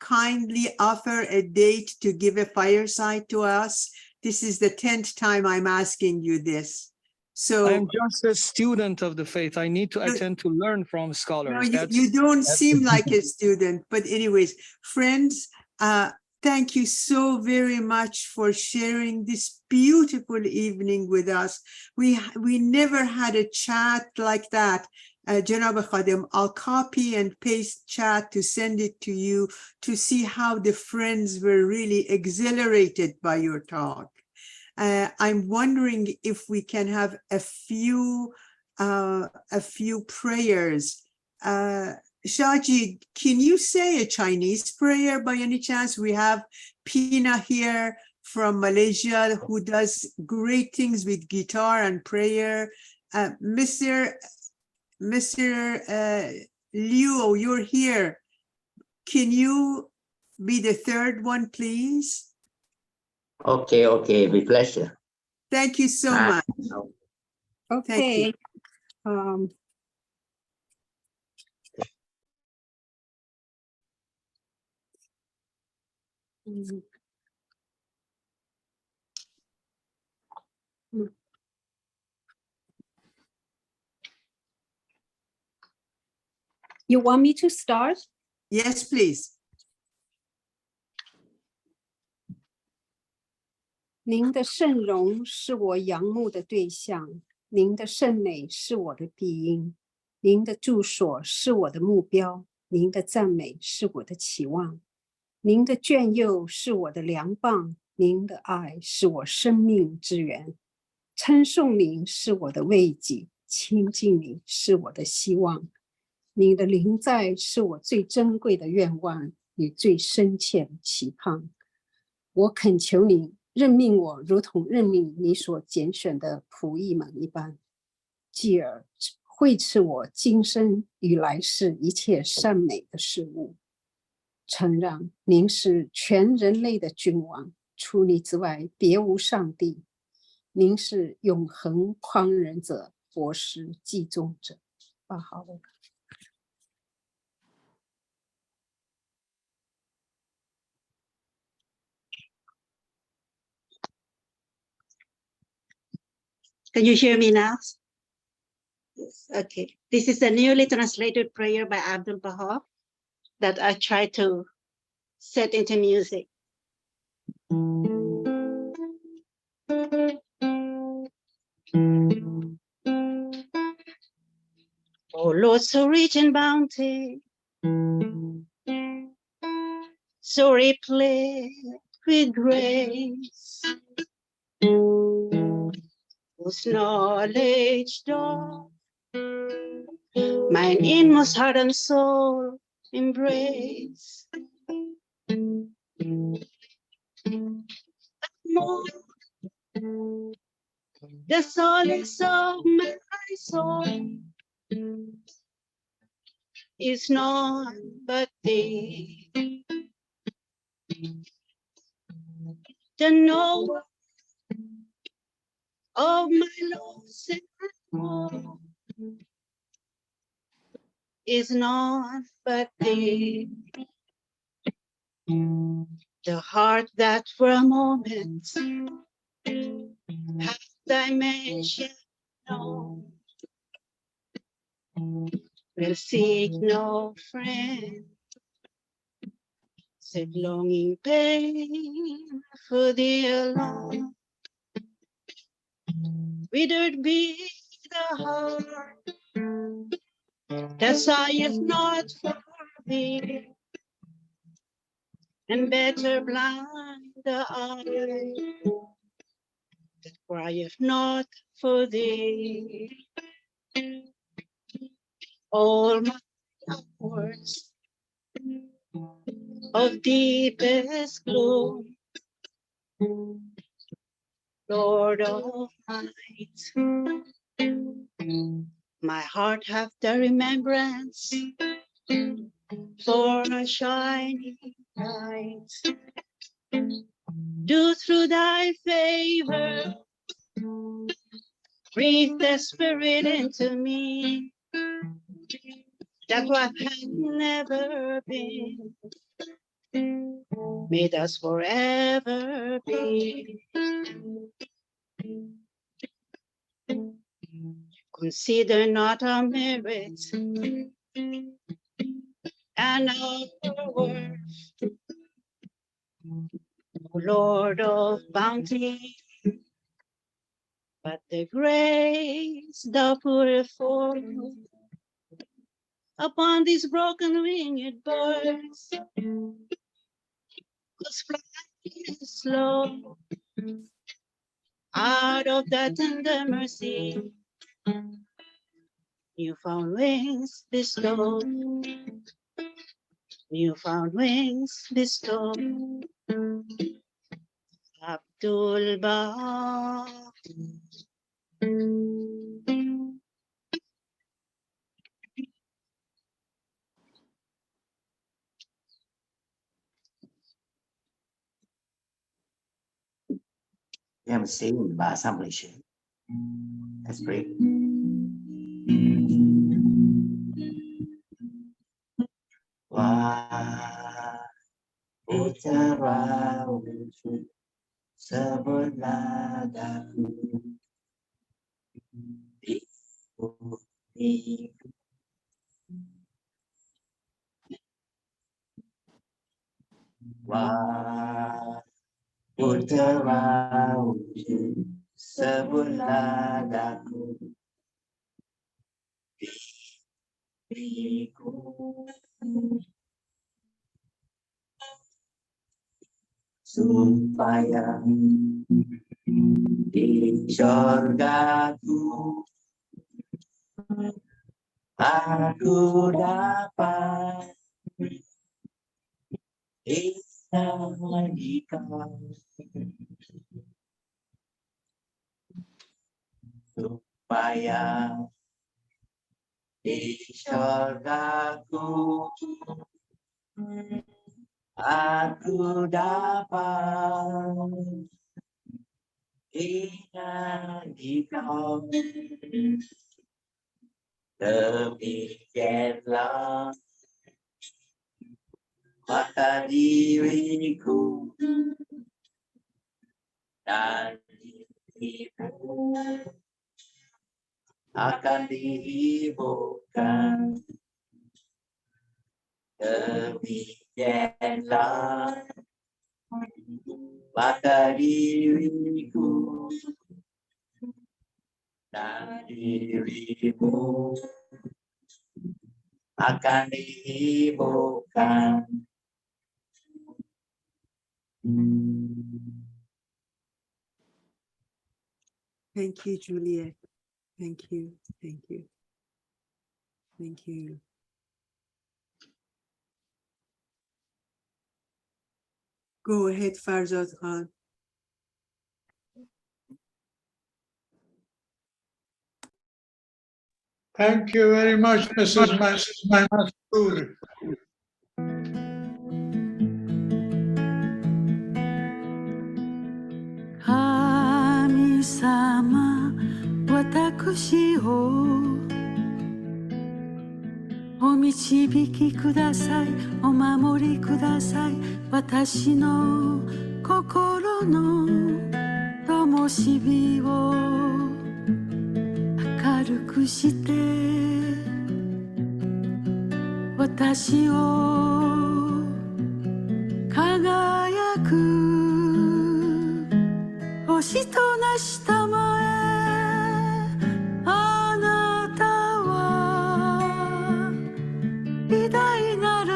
kindly offer a date to give a fireside to us? This is the 10th time I'm asking you this. So I am just a student of the faith. I need to attend to learn from no, scholars. you don't seem like a student, but anyways, friends, thank you so very much for sharing this beautiful evening with us. We never had a chat like that. Janab Khadem, I'll copy and paste chat to send it to you to see how the friends were really exhilarated by your talk. I'm wondering if we can have a few prayers. Shaji, can you say a Chinese prayer by any chance? We have Pina here from Malaysia who does great things with guitar and prayer. Mr. Liu, you're here. Can you be the third one, please? Okay, with pleasure. Thank you so much. Okay. You want me to start? Yes, please. 您的圣容是我仰慕的对象，您的圣美是我的庇荫，您的住所是我的目标，您的赞美是我的期望，您的眷佑是我的良棒，您的爱是我生命之源。称颂您是我的慰藉，亲近你是我的希望。你的临在是我最珍贵的愿望与最深切的期盼。我恳求你任命我如同任命你所拣选的仆役们一般，继而惠赐我今生与来世一切善美的事物。承让您是全人类的君王，除你之外别无上帝。您是永恒匡仁者，佛师记中者。巴哈乌。Can you hear me now? Yes. Okay. This is a newly translated prayer by Abdul Baha that I try to set into music. Oh Lord, so rich in bounty, so replete with grace, whose knowledge doth mine inmost heart and soul embrace. More, the solace of my soul is none but thee. The knower of my loss and woe is none but thee. The heart that for a moment hath dimension known will seek no friend, save longing pain for thee alone. Withered be the heart that sigheth not for thee, and better blind the eye that crieth not for thee. all my hours of deepest gloom, Lord of night. My heart hath the remembrance for a shining light. Do through thy favor breathe the Spirit into me, that what had never been made us forever be. Consider not our merits and our worth, O Lord of bounty, but the grace thou pourest forth upon these broken winged birds, whose flight is slow. Out of that tender mercy, newfound wings bestow, newfound wings bestow. Abdul Baha. We have seen Baha'í Faith. That's great. Wah Utara Wujud sebutlah daku di Wah Utara Wujud sebutlah daku diriku. Supaya di surgaku aku dapat ingat Kau, supaya di surgaku aku dapat ingat Kau. Demikianlah maka diriku dan dirimu akan dihiburkan. Demikianlah maka diriku dan dirimu akan dihiburkan. Thank you, Juliet. Thank you. Thank you. Thank you. Go ahead, Farzad Khan. Thank you very much, Mrs. Mansur. Kami-sama, 私をお導きください、お守りください。私の心の灯火を明るくして私を輝く星となしたまえ。あなたは偉大なる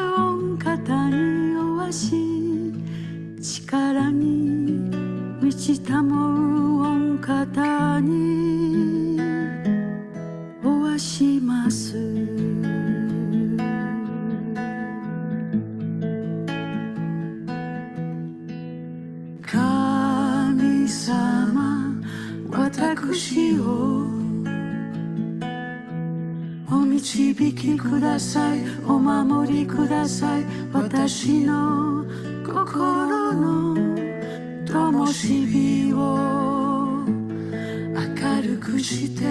御方におわし、力に満ちたもう御方におわします。しをお導きくださいお守りください私の心の灯火を明るくして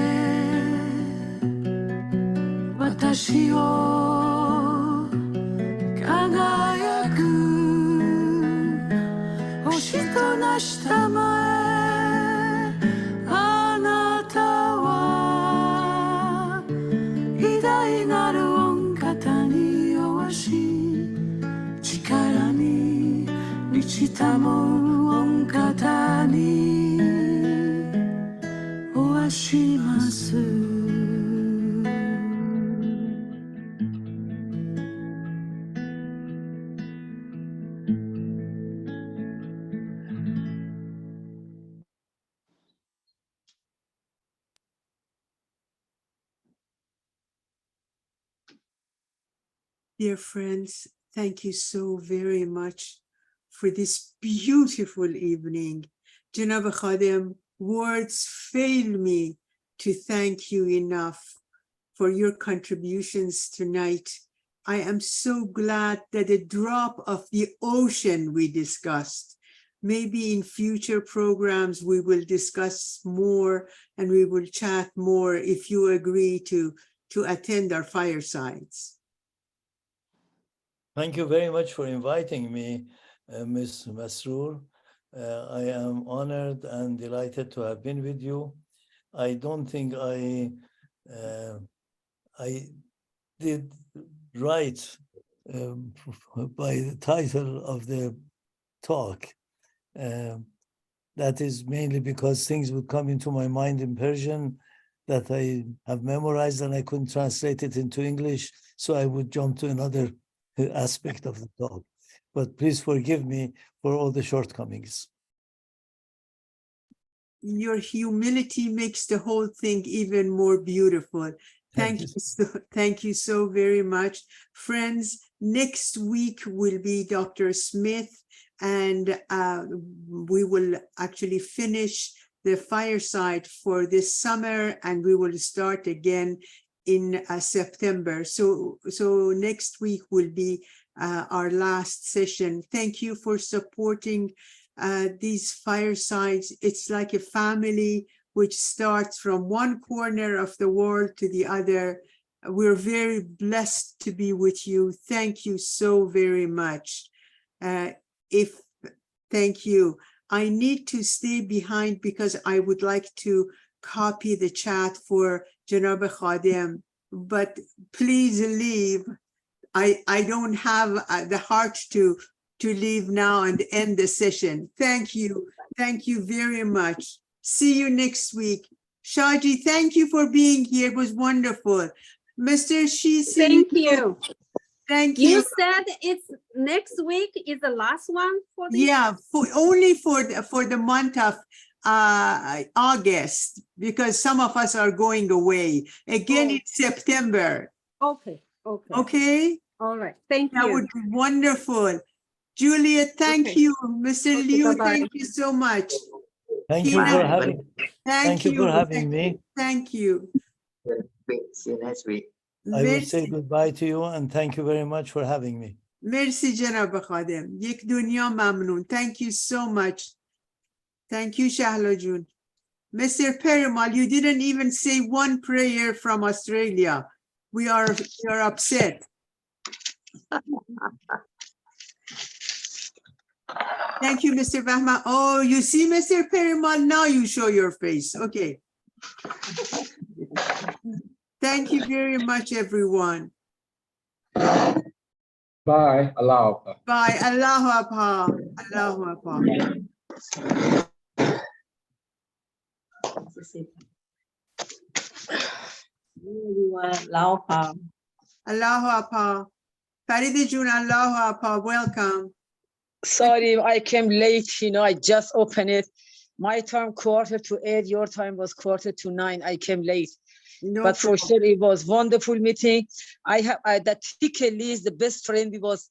私を輝く星となしたまえあなたは偉大なる御方に弱し力に満ちたも御方におわします。Dear friends, thank you so very much for this beautiful evening. Janab Khadem, words fail me to thank you enough for your contributions tonight. I am so glad that a drop of the ocean we discussed. Maybe in future programs we will discuss more and we will chat more if you agree to attend our firesides. Thank you very much for inviting me, Ms. Masroor. I am honored and delighted to have been with you. I don't think I did right by the title of the talk. That is mainly because things would come into my mind in Persian that I have memorized and I couldn't translate it into English, so I would jump to another aspect of the talk. But please forgive me for all the shortcomings. Your humility makes the whole thing even more beautiful. Thank you so very much. Friends, next week will be Dr. Smith, and we will actually finish the fireside for this summer, and we will start again in September. So next week will be our last session. Thank you for supporting these firesides. It's like a family which starts from one corner of the world to the other. We're very blessed to be with you. Thank you so very much. Thank you. I need to stay behind because I would like to copy the chat for Janab Khadem, but please leave. I don't have the heart to leave now and end the session. Thank you. Thank you very much. See you next week. Shaji, thank you for being here. It was wonderful. Mr. Shisi. Thank you. Thank you. You said it's next week is the last one for this? Yeah, only for the month of August, because some of us are going away. Again, in September. Okay. Okay? All right. Thank you. That would be wonderful. Julia, thank you. Mr. Liu, thank you so much. Thank you for having Thank you for having me. Thank you. See you next week. I will say goodbye to you and thank you very much for having me. Merci, Janab Khadem. Yek dunya mamnoon. Thank you so much. Thank you, Shahla Jun. Mr. Perimal, you didn't even say one prayer from Australia. We are upset. Thank you, Mr. Bahma. Oh, you see, Mr. Perimal, now you show your face. Okay. Thank you very much, everyone. Bye. Allah. Bye. Allahu Akbar. Allahu Akbar. Allahu Akbar. Faride Jun, Allahu Akbar. Welcome. Sorry, I came late. I just opened it. My time 7:45, your time was 8:45. I came late. No but problem. for sure, it was wonderful meeting. I have that Tika Lee is the best friend. We was